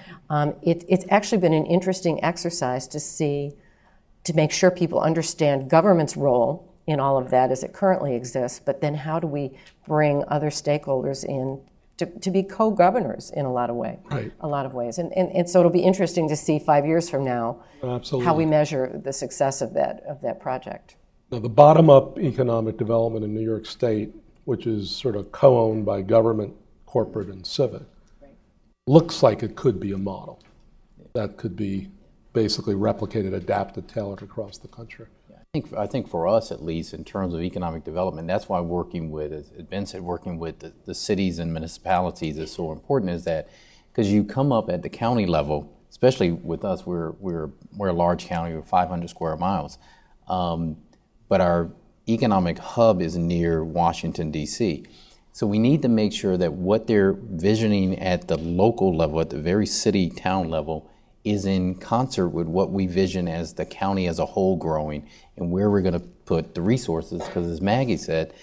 it's actually been an interesting exercise to make sure people understand government's role in all of that as it currently exists, but then how do we bring other stakeholders in to be co-governors in a lot of ways. Right. A lot of ways, and so it'll be interesting to see 5 years from now Absolutely. how we measure the success of that project. Now, the bottom-up economic development in New York State, which is sort of co-owned by government, corporate, and civic, looks like it could be a model that could be basically replicated, adapted, tailored across the country. I think for us, at least, in terms of economic development, that's why working with, as Ben said, working with the cities and municipalities is so important, is that because you come up at the county level, especially with us, we're a large county, we're 500 square miles, but our economic hub is near Washington, D.C. So we need to make sure that what they're visioning at the local level, at the very city, town level, is in concert with what we vision as the county as a whole growing and where we're going to put the resources. Because as Maggie said,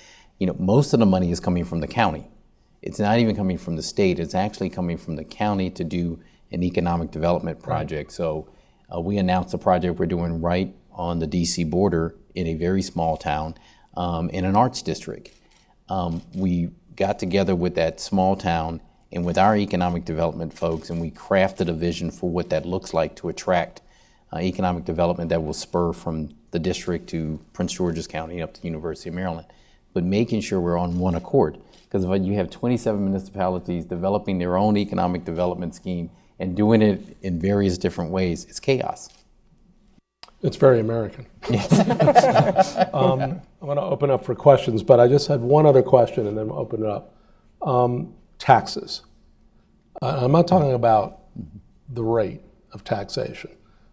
most of the money is coming from the county. It's not even coming from the state. It's actually coming from the county to do an economic development project. Right. So we announced a project we're doing right on the DC border in a very small town in an arts district. We got together with that small town and with our economic development folks, and we crafted a vision for what that looks like to attract economic development that will spur from the district to Prince George's County up to the University of Maryland. But making sure we're on one accord, because if you have 27 municipalities developing their own economic development scheme and doing it in various different ways, it's chaos. It's very American. I'm going to open up for questions, but I just had one other question and then we'll open it up. Taxes. I'm not talking about the rate of taxation,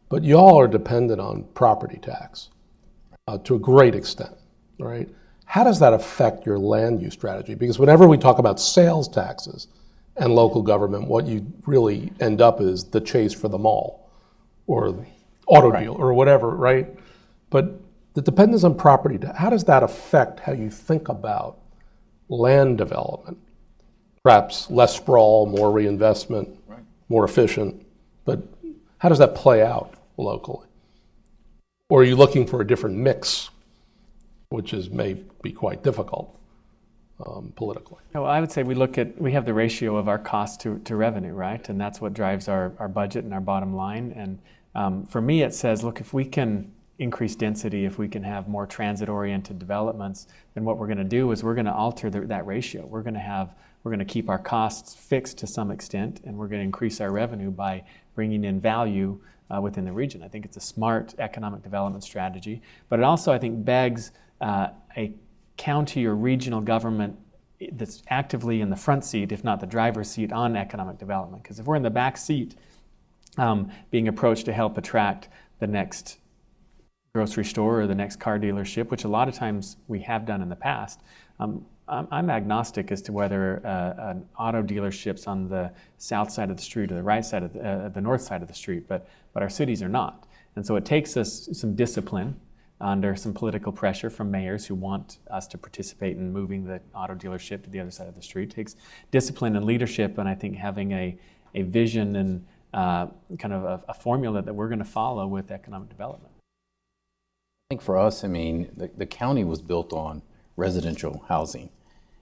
but y'all are dependent on property tax to a great extent, right? How does that affect your land use strategy? Because whenever we talk about sales taxes and local government, what you really end up is the chase for the mall or the auto deal or whatever, right? But the dependence on property, how does that affect how you think about land development? Perhaps less sprawl, more reinvestment, more efficient, but how does that play out locally? Or are you looking for a different mix, which may be quite difficult politically? No, I would say we have the ratio of our cost to revenue, right? And that's what drives our budget and our bottom line. And for me, it says, look, if we can increase density, if we can have more transit-oriented developments, then what we're going to do is we're going to alter that ratio. We're going to keep our costs fixed to some extent, and we're going to increase our revenue by bringing in value within the region. I think it's a smart economic development strategy, but it also, I think, begs a county or regional government that's actively in the front seat, if not the driver's seat, on economic development. Because if we're in the back seat, being approached to help attract the next grocery store or the next car dealership, which a lot of times we have done in the past, I'm agnostic as to whether an auto dealership's on the south side of the street or the right side of the north side of the street, but our cities are not. And so it takes us some discipline under some political pressure from mayors who want us to participate in moving the auto dealership to the other side of the street. It takes discipline and leadership, and I think having a vision and kind of a formula that we're going to follow with economic development. I think for us, the county was built on residential housing.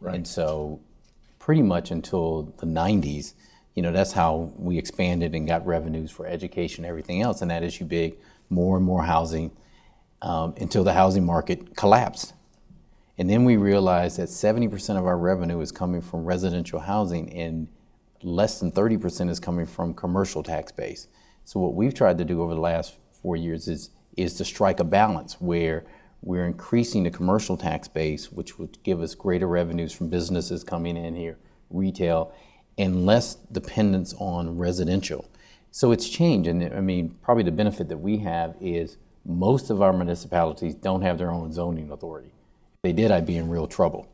Right. And so pretty much until the 90s, that's how we expanded and got revenues for education and everything else. And that issue big, more and more housing until the housing market collapsed. And then we realized that 70% of our revenue is coming from residential housing and less than 30% is coming from commercial tax base. So what we've tried to do over the last 4 years is to strike a balance where we're increasing the commercial tax base, which would give us greater revenues from businesses coming in here, retail, and less dependence on residential. So it's changed, and probably the benefit that we have is most of our municipalities don't have their own zoning authority. If they did, I'd be in real trouble.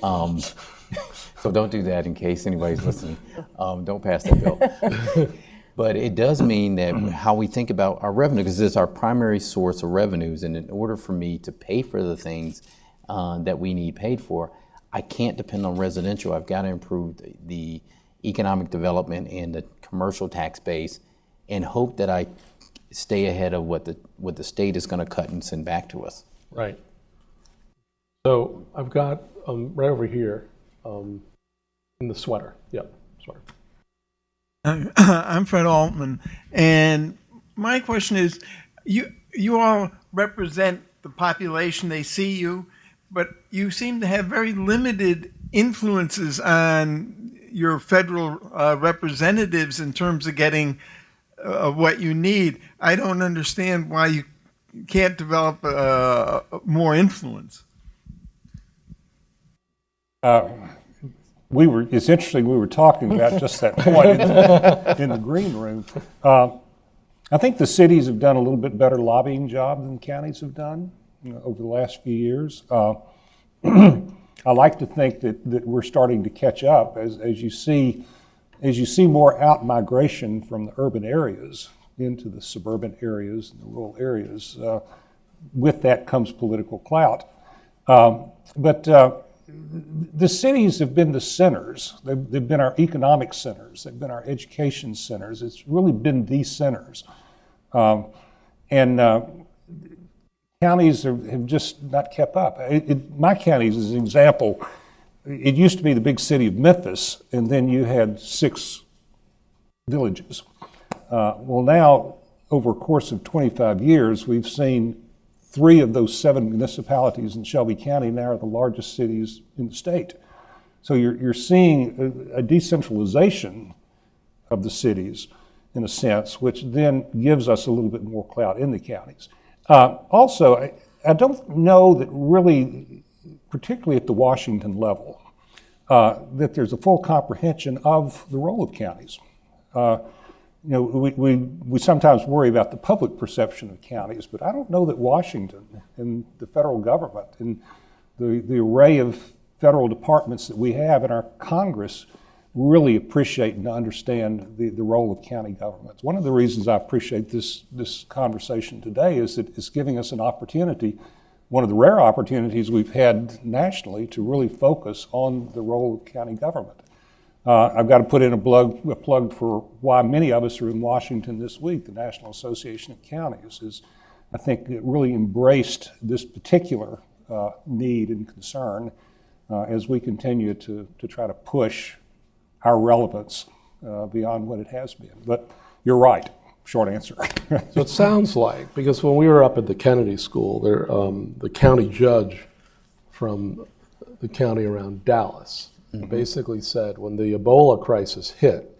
So don't do that in case anybody's listening. Don't pass that bill. But it does mean that how we think about our revenue, because it's our primary source of revenues, and in order for me to pay for the things that we need paid for, I can't depend on residential. I've got to improve the economic development and the commercial tax base and hope that I stay ahead of what the state is going to cut and send back to us. Right. So I've got right over here, In the sweater, yep, sweater. I'm Fred Altman, and my question is, you all represent the population, they see you, but you seem to have very limited influences on your federal representatives in terms of getting what you need. I don't understand why you can't develop more influence. It's interesting, we were talking about just that point in the green room. I think the cities have done a little bit better lobbying job than counties have done over the last few years. I like to think that we're starting to catch up as you see more out migration from the urban areas into the suburban areas and the rural areas. With that comes political clout. But the cities have been the centers. They've been our economic centers. They've been our education centers. It's really been the centers. Counties have just not kept up. My county is an example. It used to be the big city of Memphis, and then you had 6 villages. Well, now, over a course of 25 years, we've seen 3 of those 7 municipalities in Shelby County now are the largest cities in the state. So you're seeing a decentralization of the cities, in a sense, which then gives us a little bit more clout in the counties. Also, I don't know that really, particularly at the Washington level, that there's a full comprehension of the role of counties. We sometimes worry about the public perception of counties, but I don't know that Washington and the federal government and the array of federal departments that we have in our Congress really appreciate and understand the role of county governments. One of the reasons I appreciate this conversation today is that it's giving us an opportunity, one of the rare opportunities we've had nationally, to really focus on the role of county government. I've got to put in a plug for why many of us are in Washington this week. The National Association of Counties is, I think, it really embraced this particular need and concern as we continue to try to push our relevance beyond what it has been. But you're right, short answer. So it sounds like, because when we were up at the Kennedy School, there, the county judge from the county around Dallas basically said when the Ebola crisis hit,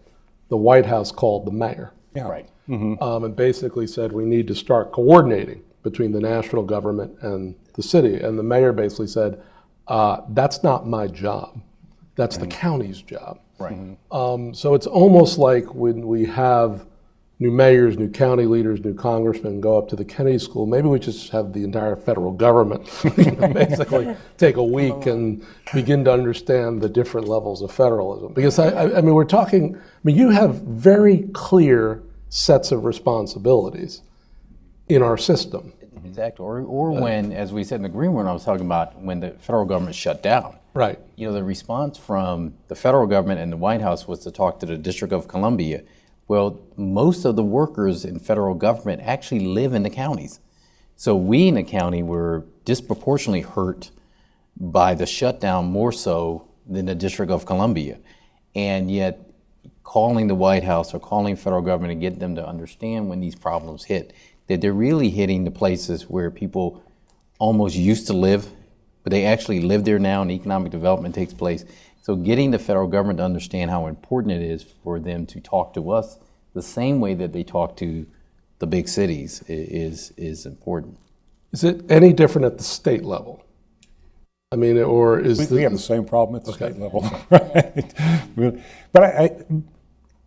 the White House called the mayor. Yeah. Right. And basically said we need to start coordinating between the national government and the city. And the mayor basically said, that's not my job. That's the county's job. Right. So it's almost like when we have new mayors, new county leaders, new congressmen go up to the Kennedy School, maybe we just have the entire federal government basically take a week and begin to understand the different levels of federalism. Because I mean, we're talking, you have very clear sets of responsibilities in our system. Exactly. Or when, as we said in the green room, I was talking about when the federal government shut down. Right. The response from the federal government and the White House was to talk to the District of Columbia. Well, most of the workers in federal government actually live in the counties. So we in the county were disproportionately hurt by the shutdown more so than the District of Columbia. And yet calling the White House or calling federal government and getting them to understand when these problems hit, that they're really hitting the places where people almost used to live, but they actually live there now and economic development takes place. So getting the federal government to understand how important it is for them to talk to us the same way that they talk to the big cities is important. Is it any different at the state level? I mean, or is We have the same problem at the state level. Right? But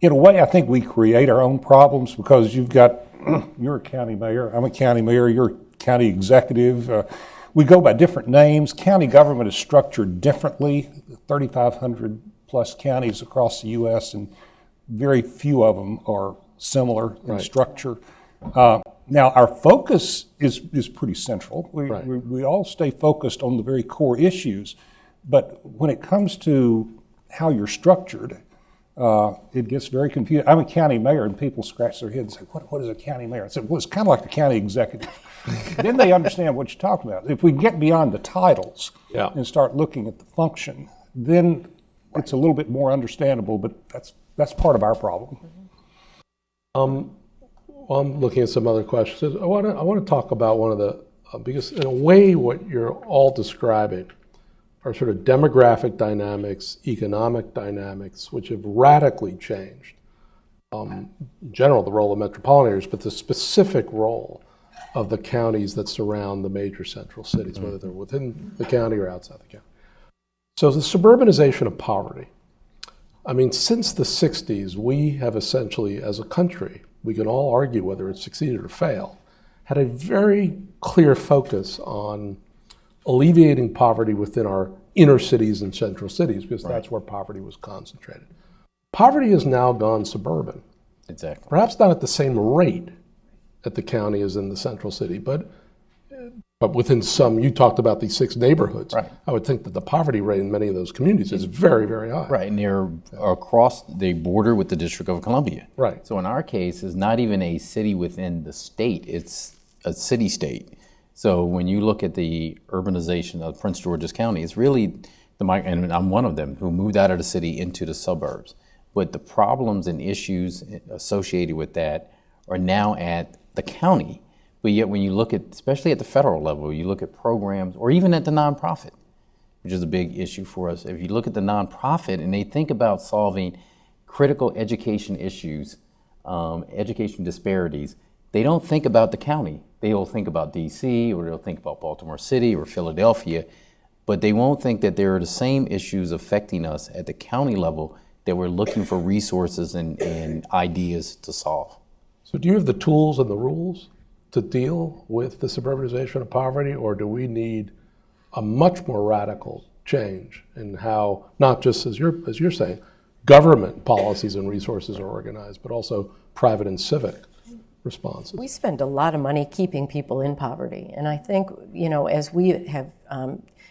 in a way, I think we create our own problems because you've got, you're a county mayor, I'm a county mayor, you're a county executive. We go by different names. County government is structured differently. 3,500 plus counties across the U.S. and very few of them are similar in structure. Now, our focus is pretty central. We all stay focused on the very core issues, but when it comes to how you're structured, it gets very confusing. I'm a county mayor, and people scratch their heads and say, what is a county mayor? I said, well, it's kind of like a county executive. Then they understand what you're talking about. If we get beyond the titles and start looking at the function, then it's a little bit more understandable, but that's part of our problem. Well, I'm looking at some other questions. I want to talk about one of the, because in a way what you're all describing are sort of demographic dynamics, economic dynamics, which have radically changed. In general, the role of metropolitan areas, but the specific role of the counties that surround the major central cities, whether they're within the county or outside the county. So the suburbanization of poverty. I mean, since the 60s, we have essentially, as a country, we can all argue whether it succeeded or failed, had a very clear focus on alleviating poverty within our inner cities and central cities, because that's where poverty was concentrated. Poverty has now gone suburban. Exactly. Perhaps not at the same rate at the county as in the central city, but within some, you talked about these 6 neighborhoods. Right. I would think that the poverty rate in many of those communities is very, very high. Right, and they're across the border with the District of Columbia. Right. So in our case, it's not even a city within the state, it's a city-state. So when you look at the urbanization of Prince George's County, it's really, and I'm one of them, who moved out of the city into the suburbs. But the problems and issues associated with that are now at the county. But yet when you look at, especially at the federal level, you look at programs, or even at the nonprofit, which is a big issue for us. If you look at the nonprofit and they think about solving critical education issues, education disparities, they don't think about the county. They'll think about DC, or they'll think about Baltimore City or Philadelphia, but they won't think that there are the same issues affecting us at the county level that we're looking for resources and ideas to solve. So do you have the tools and the rules to deal with the suburbanization of poverty, or do we need a much more radical change in how, not just as you're saying, government policies and resources are organized, but also private and civic responses? We spend a lot of money keeping people in poverty, and I think, as we have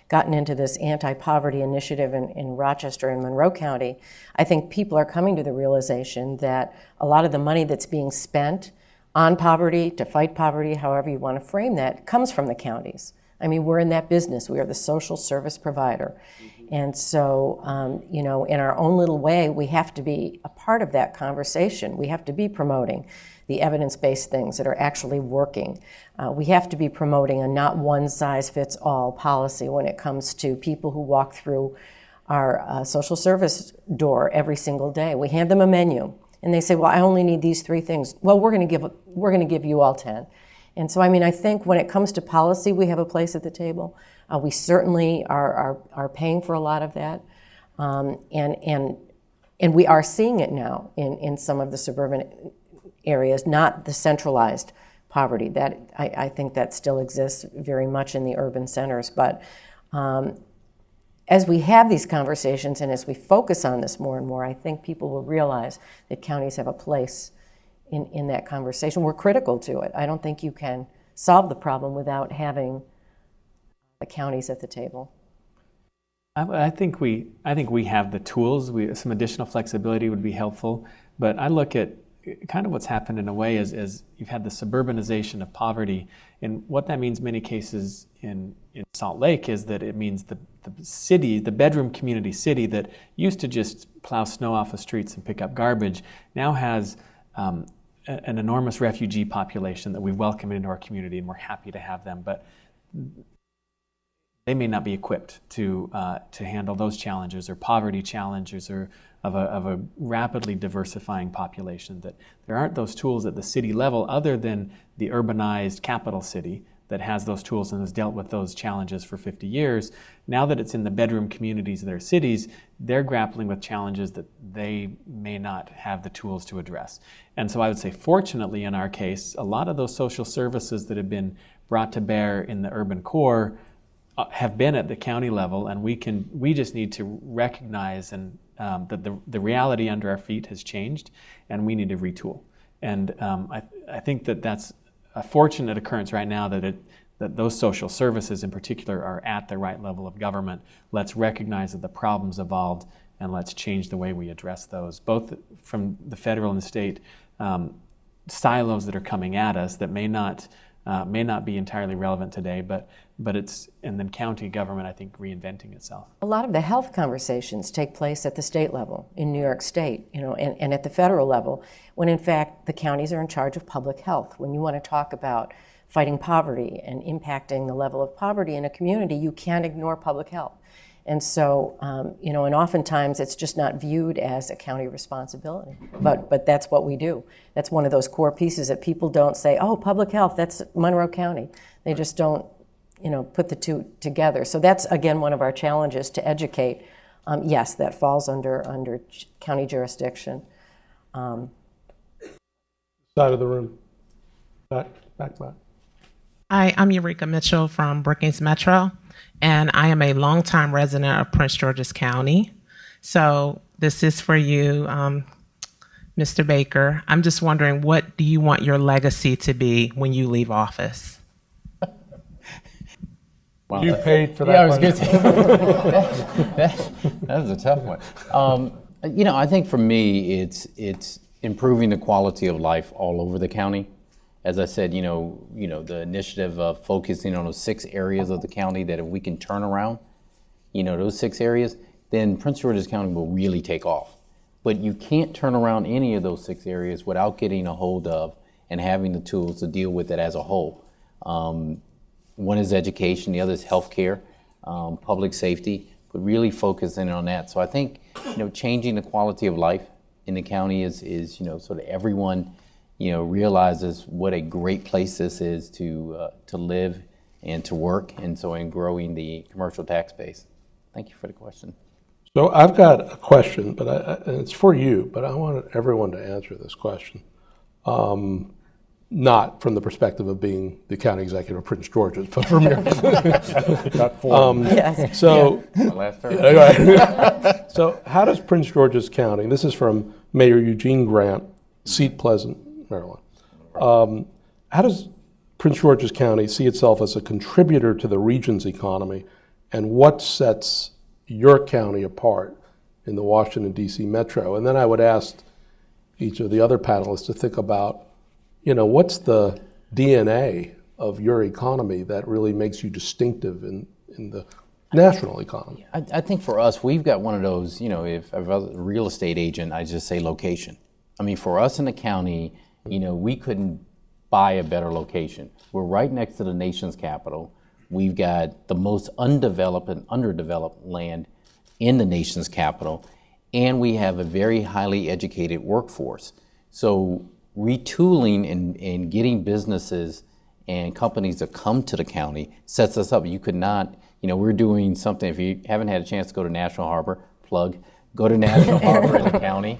gotten into this anti-poverty initiative in Rochester and Monroe County, I think people are coming to the realization that a lot of the money that's being spent on poverty, to fight poverty, however you want to frame that, comes from the counties. I mean, we're in that business. We are the social service provider. And so, in our own little way, we have to be a part of that conversation. We have to be promoting the evidence-based things that are actually working. We have to be promoting a not one-size-fits-all policy when it comes to people who walk through our social service door every single day. We hand them a menu, and they say, well, I only need these 3 things. Well, we're going to give you all 10. And so, I think when it comes to policy, we have a place at the table. We certainly are paying for a lot of that, and we are seeing it now in some of the suburban areas, not the centralized poverty. That I think that still exists very much in the urban centers. But as we have these conversations and as we focus on this more and more, I think people will realize that counties have a place in that conversation. We're critical to it. I don't think you can solve the problem without having the counties at the table. I think we have the tools. Some additional flexibility would be helpful. But I look at kind of what's happened in a way is you've had the suburbanization of poverty, and what that means in many cases in Salt Lake is that it means the city, the bedroom community city that used to just plow snow off the streets and pick up garbage, now has an enormous refugee population that we welcome into our community, and we're happy to have them. But they may not be equipped to handle those challenges or poverty challenges or of a rapidly diversifying population. That there aren't those tools at the city level other than the urbanized capital city that has those tools and has dealt with those challenges for 50 years. Now that it's in the bedroom communities of their cities, they're grappling with challenges that they may not have the tools to address. And so I would say, fortunately in our case, a lot of those social services that have been brought to bear in the urban core have been at the county level, and we just need to recognize that the reality under our feet has changed, and we need to retool. And I think that's a fortunate occurrence right now that those social services in particular are at the right level of government. Let's recognize that the problem's evolved, and let's change the way we address those, both from the federal and the state silos that are coming at us that may not may not be entirely relevant today, but it's, and then county government, I think, reinventing itself. A lot of the health conversations take place at the state level in New York State, and at the federal level, when in fact the counties are in charge of public health. When you want to talk about fighting poverty and impacting the level of poverty in a community, you can't ignore public health. And so, and oftentimes it's just not viewed as a county responsibility, but that's what we do. That's one of those core pieces that people don't say, oh, public health, that's Monroe County. They just don't, put the two together. So that's, again, one of our challenges to educate. Yes, that falls under county jurisdiction. Side of the room. Back. Hi, I'm Eureka Mitchell from Brookings Metro, and I am a longtime resident of Prince George's County. So this is for you, Mr. Baker. I'm just wondering, what do you want your legacy to be when you leave office? Wow, You paid for that. Yeah, I was going to say, that was a tough one. I think for me, it's improving the quality of life all over the county. As I said, the initiative of focusing on those 6 areas of the county that if we can turn around, those 6 areas, then Prince George's County will really take off. But you can't turn around any of those 6 areas without getting a hold of and having the tools to deal with it as a whole. One is education, the other is healthcare, public safety, but really focusing on that. So I think, changing the quality of life in the county is sort of everyone realizes what a great place this is to live and to work, and so in growing the commercial tax base. Thank you for the question. So I've got a question, but and it's for you, but I want everyone to answer this question. Not from the perspective of being the county executive of Prince George's, but from your... Not for Yes. So, My last term. so how does Prince George's County, this is from Mayor Eugene Grant, Seat Pleasant, Maryland. How does Prince George's County see itself as a contributor to the region's economy, and what sets your county apart in the Washington, D.C. metro? And then I would ask each of the other panelists to think about, what's the DNA of your economy that really makes you distinctive in the national economy? I think for us, we've got one of those, if I was a real estate agent, I just say location. I mean, for us in the county, we couldn't buy a better location. We're right next to the nation's capital. We've got the most undeveloped and underdeveloped land in the nation's capital, and we have a very highly educated workforce. So retooling and getting businesses and companies to come to the county sets us up. You could not, we're doing something, if you haven't had a chance to go to National Harbor, go to National Harbor in the county.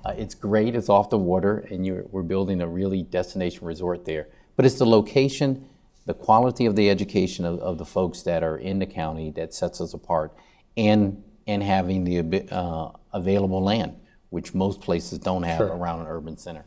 It's great, it's off the water, and we're building a really destination resort there. But it's the location, the quality of the education of the folks that are in the county that sets us apart, and having the available land, which most places don't have around an urban center.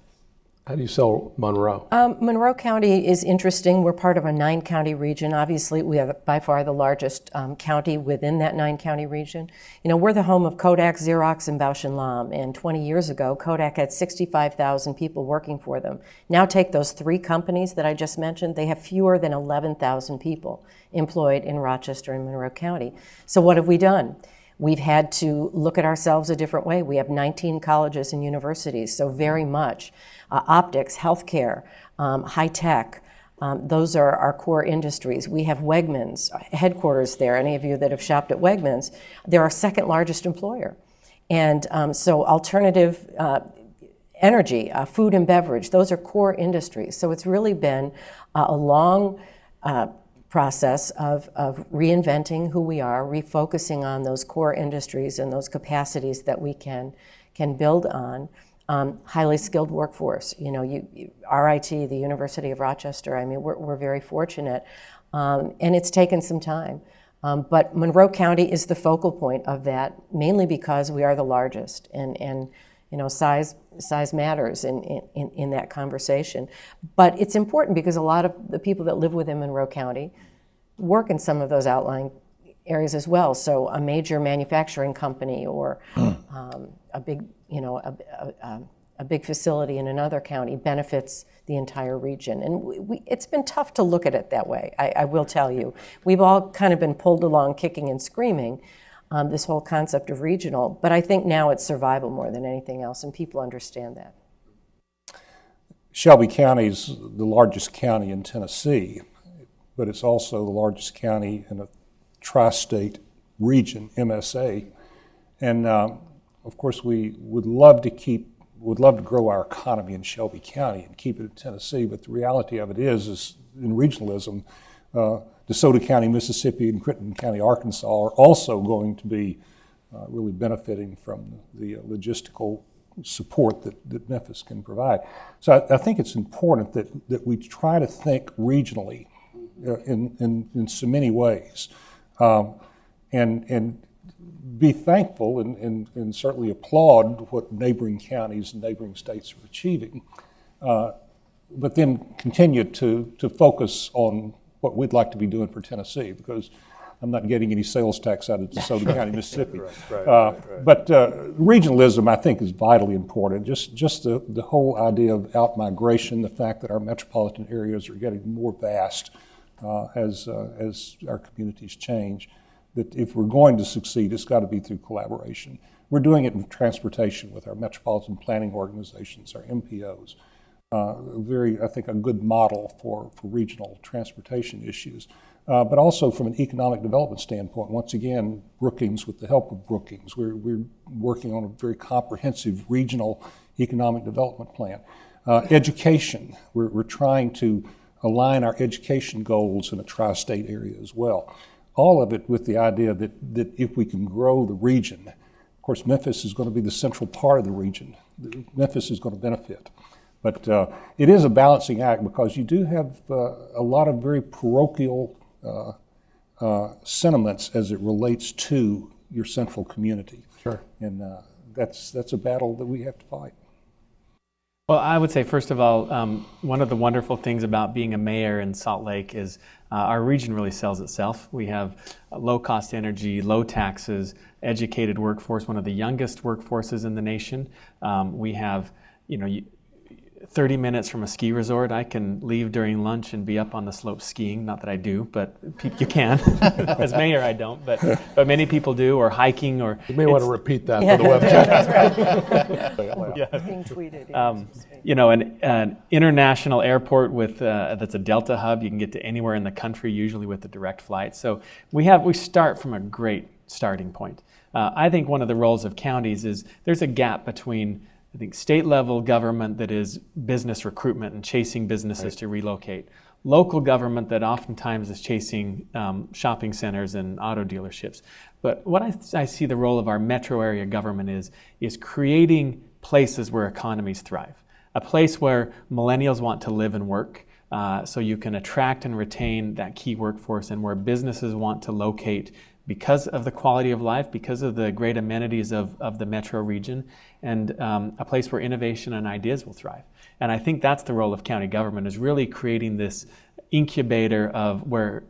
How do you sell Monroe? Monroe County is interesting. We're part of a 9-county region. Obviously, we are by far the largest county within that 9-county region. We're the home of Kodak, Xerox, and Bausch & Lomb. And 20 years ago, Kodak had 65,000 people working for them. Now take those 3 companies that I just mentioned. They have fewer than 11,000 people employed in Rochester and Monroe County. So what have we done? We've had to look at ourselves a different way. We have 19 colleges and universities, so very much optics, healthcare, high tech. Those are our core industries. We have Wegmans, headquarters there. Any of you that have shopped at Wegmans, they're our 2nd largest employer. And so alternative energy, food and beverage, those are core industries. So it's really been a long process of reinventing who we are, refocusing on those core industries and those capacities that we can build on. Highly skilled workforce. RIT, the University of Rochester, we're very fortunate. And it's taken some time. But Monroe County is the focal point of that, mainly because we are the largest. And size matters in that conversation. But it's important because a lot of the people that live within Monroe County work in some of those outlying areas as well. So a major manufacturing company or a big, a big facility in another county benefits the entire region. And it's been tough to look at it that way, I will tell you. We've all kind of been pulled along kicking and screaming, this whole concept of regional, but I think now it's survival more than anything else, and people understand that. Shelby County is the largest county in Tennessee, but it's also the largest county in a tri-state region, MSA. And of course, we would love to grow our economy in Shelby County and keep it in Tennessee, but the reality of it is in regionalism, DeSoto County, Mississippi, and Crittenden County, Arkansas are also going to be really benefiting from the logistical support that Memphis can provide. So I think it's important that we try to think regionally in so many ways, and be thankful and certainly applaud what neighboring counties and neighboring states are achieving, but then continue to focus on what we'd like to be doing for Tennessee, because I'm not getting any sales tax out of DeSoto County, Mississippi. But regionalism, I think, is vitally important. Just the whole idea of out-migration, the fact that our metropolitan areas are getting more vast as our communities change, that if we're going to succeed, it's got to be through collaboration. We're doing it in transportation with our metropolitan planning organizations, our MPOs. I think, a good model for regional transportation issues. But also from an economic development standpoint, once again, Brookings, with the help of Brookings, we're working on a very comprehensive regional economic development plan. Education, we're trying to align our education goals in a tri-state area as well. All of it with the idea that if we can grow the region, of course, Memphis is going to be the central part of the region. Memphis is going to benefit. But it is a balancing act, because you do have a lot of very parochial sentiments as it relates to your central community. Sure. And that's a battle that we have to fight. Well, I would say, first of all, one of the wonderful things about being a mayor in Salt Lake is our region really sells itself. We have low-cost energy, low taxes, educated workforce, one of the youngest workforces in the nation. We have, 30 minutes from a ski resort. I can leave during lunch and be up on the slope skiing. Not that I do, but you can. As mayor, I don't, but many people do, or hiking, or... You may want to repeat that for the webcast. That's right. Yeah. Being tweeted. An international airport with that's a Delta hub. You can get to anywhere in the country, usually with a direct flight. So we start from a great starting point. I think one of the roles of counties is there's a gap between, I think, state-level government that is business recruitment and chasing businesses to relocate. Local government that oftentimes is chasing shopping centers and auto dealerships. But what I see the role of our metro area government is creating places where economies thrive. A place where millennials want to live and work, so you can attract and retain that key workforce, and where businesses want to locate because of the quality of life, because of the great amenities of the metro region, and a place where innovation and ideas will thrive. And I think that's the role of county government, is really creating this incubator of where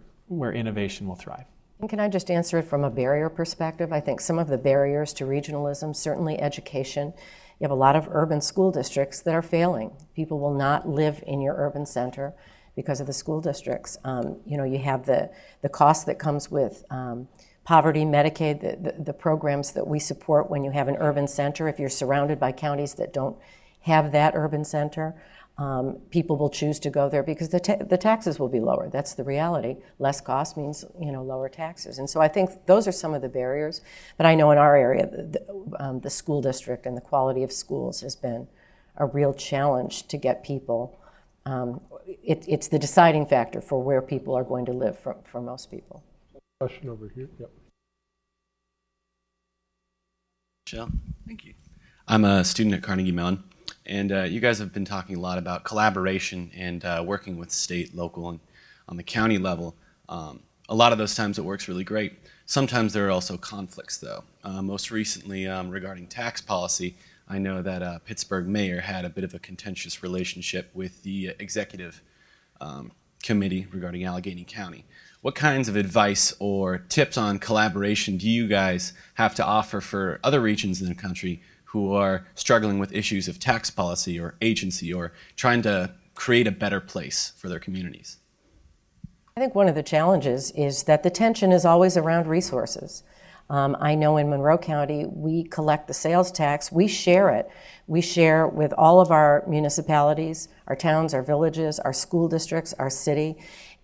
innovation will thrive. And can I just answer it from a barrier perspective? I think some of the barriers to regionalism, certainly education. You have a lot of urban school districts that are failing. People will not live in your urban center because of the school districts. You have the cost that comes with poverty, Medicaid, the programs that we support when you have an urban center. If you're surrounded by counties that don't have that urban center, people will choose to go there because the taxes will be lower. That's the reality. Less cost means lower taxes. And so I think those are some of the barriers. But I know in our area, the school district and the quality of schools has been a real challenge to get people. It's the deciding factor for where people are going to live for most people. Question over here. Yep. Michelle, thank you. I'm a student at Carnegie Mellon, and you guys have been talking a lot about collaboration and working with state, local, and on the county level. A lot of those times it works really great. Sometimes there are also conflicts, though. Most recently, regarding tax policy, I know that Pittsburgh mayor had a bit of a contentious relationship with the executive committee regarding Allegheny County. What kinds of advice or tips on collaboration do you guys have to offer for other regions in the country who are struggling with issues of tax policy or agency or trying to create a better place for their communities? I think one of the challenges is that the tension is always around resources. I know in Monroe County, we collect the sales tax, we share it. We share with all of our municipalities, our towns, our villages, our school districts, our city.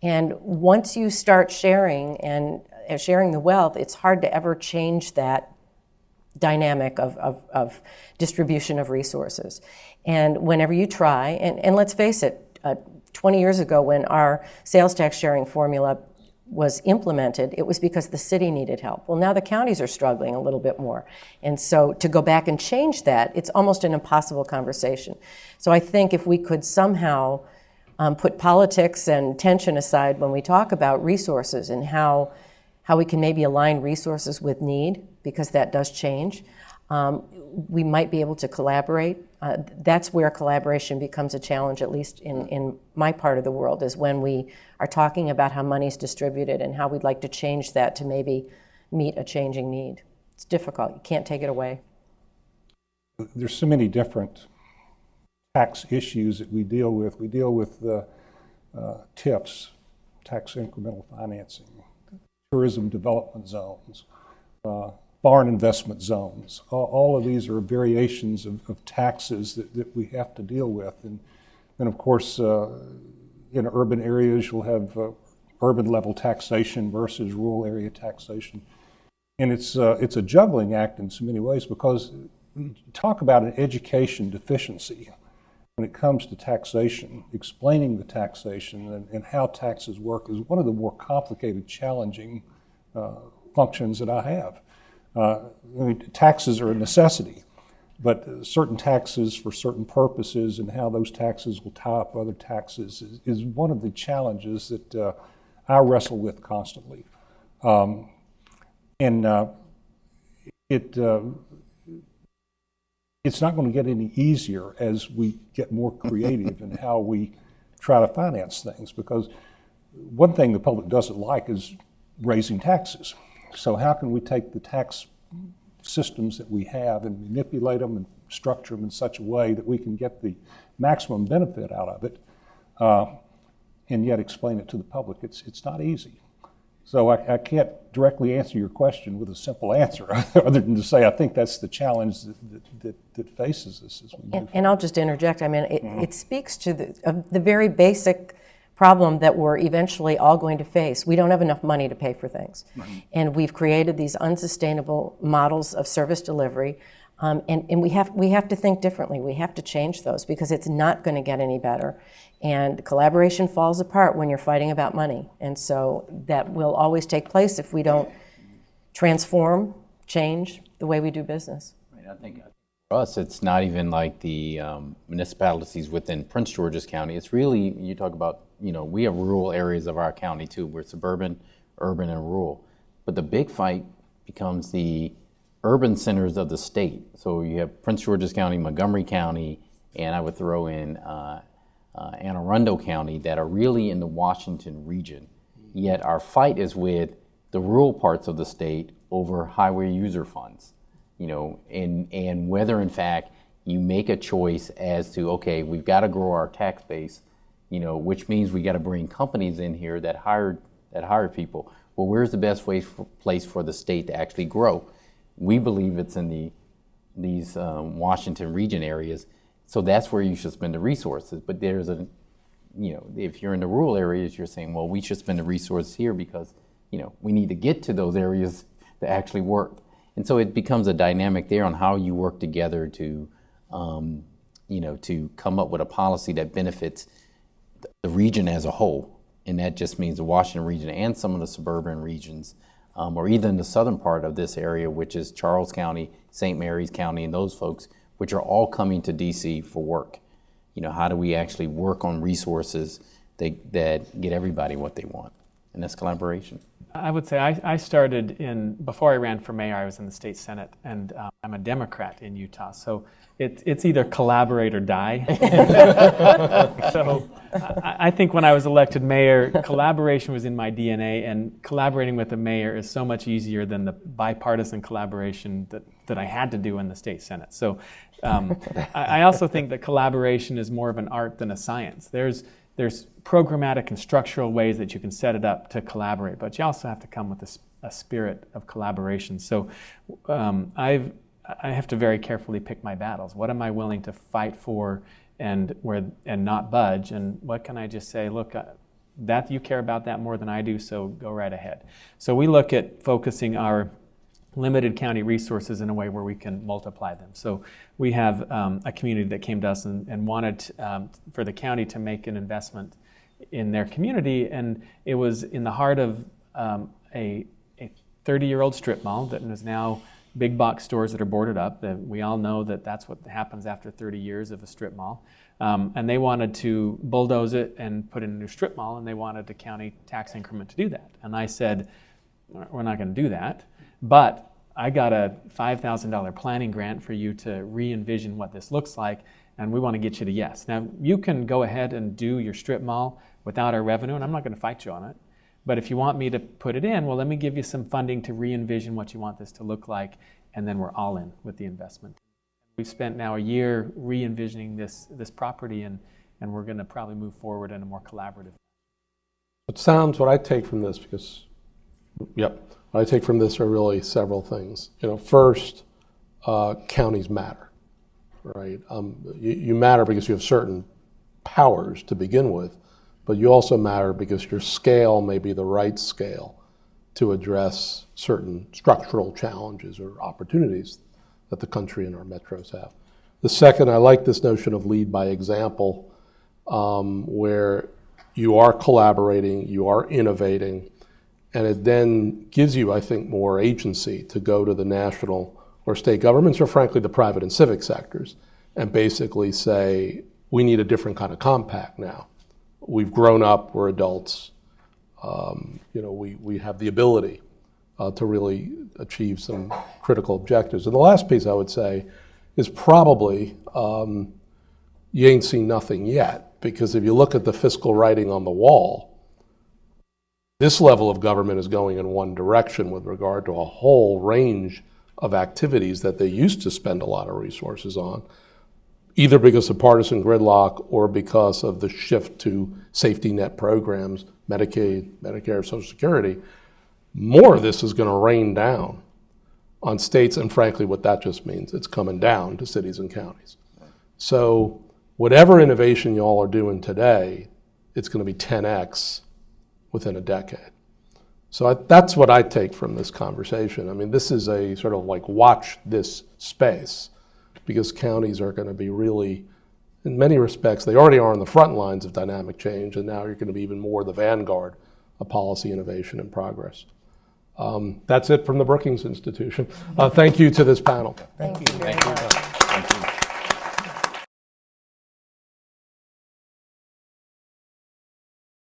And once you start sharing and sharing the wealth, it's hard to ever change that dynamic of distribution of resources. And whenever you try, and let's face it, 20 years ago when our sales tax sharing formula was implemented, it was because the city needed help. Well, now the counties are struggling a little bit more. And so to go back and change that, it's almost an impossible conversation. So I think if we could somehow put politics and tension aside when we talk about resources and how we can maybe align resources with need, because that does change, we might be able to collaborate. That's where collaboration becomes a challenge, at least in my part of the world, is when we are talking about how money is distributed and how we'd like to change that to maybe meet a changing need. It's difficult. You can't take it away. There's so many different tax issues that we deal with. We deal with the TIFs, tax incremental financing, tourism development zones, foreign investment zones. All of these are variations of taxes that we have to deal with. And of course, in urban areas, you'll have urban level taxation versus rural area taxation. And it's a juggling act in so many ways, because we talk about an education deficiency when it comes to taxation. Explaining the taxation and how taxes work is one of the more complicated, challenging functions that I have. Taxes are a necessity, but certain taxes for certain purposes and how those taxes will tie up other taxes is one of the challenges that I wrestle with constantly. It's not going to get any easier as we get more creative in how we try to finance things, because one thing the public doesn't like is raising taxes. So how can we take the tax systems that we have and manipulate them and structure them in such a way that we can get the maximum benefit out of it, and yet explain it to the public? It's not easy. So I can't directly answer your question with a simple answer other than to say I think that's the challenge that faces us as we move forward. And I'll just interject. I mean, it speaks to the very basic problem that we're eventually all going to face. We don't have enough money to pay for things. Right. And we've created these unsustainable models of service delivery, and we have to think differently. We have to change those, because it's not going to get any better. And collaboration falls apart when you're fighting about money. And so that will always take place if we don't transform, change the way we do business. Right. I think for us, it's not even like the municipalities within Prince George's County. It's really, you talk about, we have rural areas of our county too. We're suburban, urban, and rural. But the big fight becomes the urban centers of the state. So you have Prince George's County, Montgomery County, and I would throw in Anne Arundel County, that are really in the Washington region. Yet our fight is with the rural parts of the state over highway user funds, and whether in fact you make a choice as to, okay, we've got to grow our tax base, which means we got to bring companies in here that hire people. Well, where's the best place for the state to actually grow? We believe it's in these Washington region areas. So that's where you should spend the resources. But there's if you're in the rural areas, you're saying, well, we should spend the resources here because, we need to get to those areas to actually work. And so it becomes a dynamic there on how you work together to, to come up with a policy that benefits the region as a whole. And that just means the Washington region and some of the suburban regions, or even the southern part of this area, which is Charles County, St. Mary's County, and those folks, which are all coming to DC for work. How do we actually work on resources that get everybody what they want? And that's collaboration. I would say I started before I ran for mayor, I was in the state Senate, and I'm a Democrat in Utah. So it's either collaborate or die. So I think when I was elected mayor, collaboration was in my DNA, and collaborating with the mayor is so much easier than the bipartisan collaboration that that I had to do in the state Senate. So I also think that collaboration is more of an art than a science. There's programmatic and structural ways that you can set it up to collaborate, but you also have to come with a spirit of collaboration. So I have to very carefully pick my battles. What am I willing to fight for and not budge? And what can I just say, look, that you care about that more than I do, so go right ahead. So we look at focusing our limited county resources in a way where we can multiply them. So we have a community that came to us and wanted for the county to make an investment in their community, and it was in the heart of a 30-year-old strip mall that is now big box stores that are boarded up. We all know that that's what happens after 30 years of a strip mall. And they wanted to bulldoze it and put in a new strip mall, and they wanted a county tax increment to do that. And I said, we're not going to do that, but I got a $5,000 planning grant for you to re-envision what this looks like, and we want to get you to yes. Now, you can go ahead and do your strip mall without our revenue, and I'm not going to fight you on it. But if you want me to put it in, well, let me give you some funding to re-envision what you want this to look like, and then we're all in with the investment. We've spent now a year re-envisioning this property, and we're going to probably move forward in a more collaborative. It sounds, what I take from this, because, what I take from this are really several things. First, counties matter, right? You matter because you have certain powers to begin with, but you also matter because your scale may be the right scale to address certain structural challenges or opportunities that the country and our metros have. The second, I like this notion of lead by example, where you are collaborating, you are innovating, and it then gives you, I think, more agency to go to the national or state governments, or frankly the private and civic sectors, and basically say, we need a different kind of compact now. We've grown up, we're adults, we have the ability to really achieve some critical objectives. And the last piece I would say is probably you ain't seen nothing yet, because if you look at the fiscal writing on the wall, this level of government is going in one direction with regard to a whole range of activities that they used to spend a lot of resources on, either because of partisan gridlock or because of the shift to safety net programs, Medicaid, Medicare, Social Security. More of this is going to rain down on states, and frankly, what that just means, it's coming down to cities and counties. So whatever innovation you all are doing today, it's going to be 10x within a decade. So that's what I take from this conversation. I mean, this is a sort of like watch this space, because counties are going to be really, in many respects, they already are on the front lines of dynamic change, and now you're going to be even more the vanguard of policy innovation and progress. That's it from the Brookings Institution. Thank you to this panel. Thank you very much.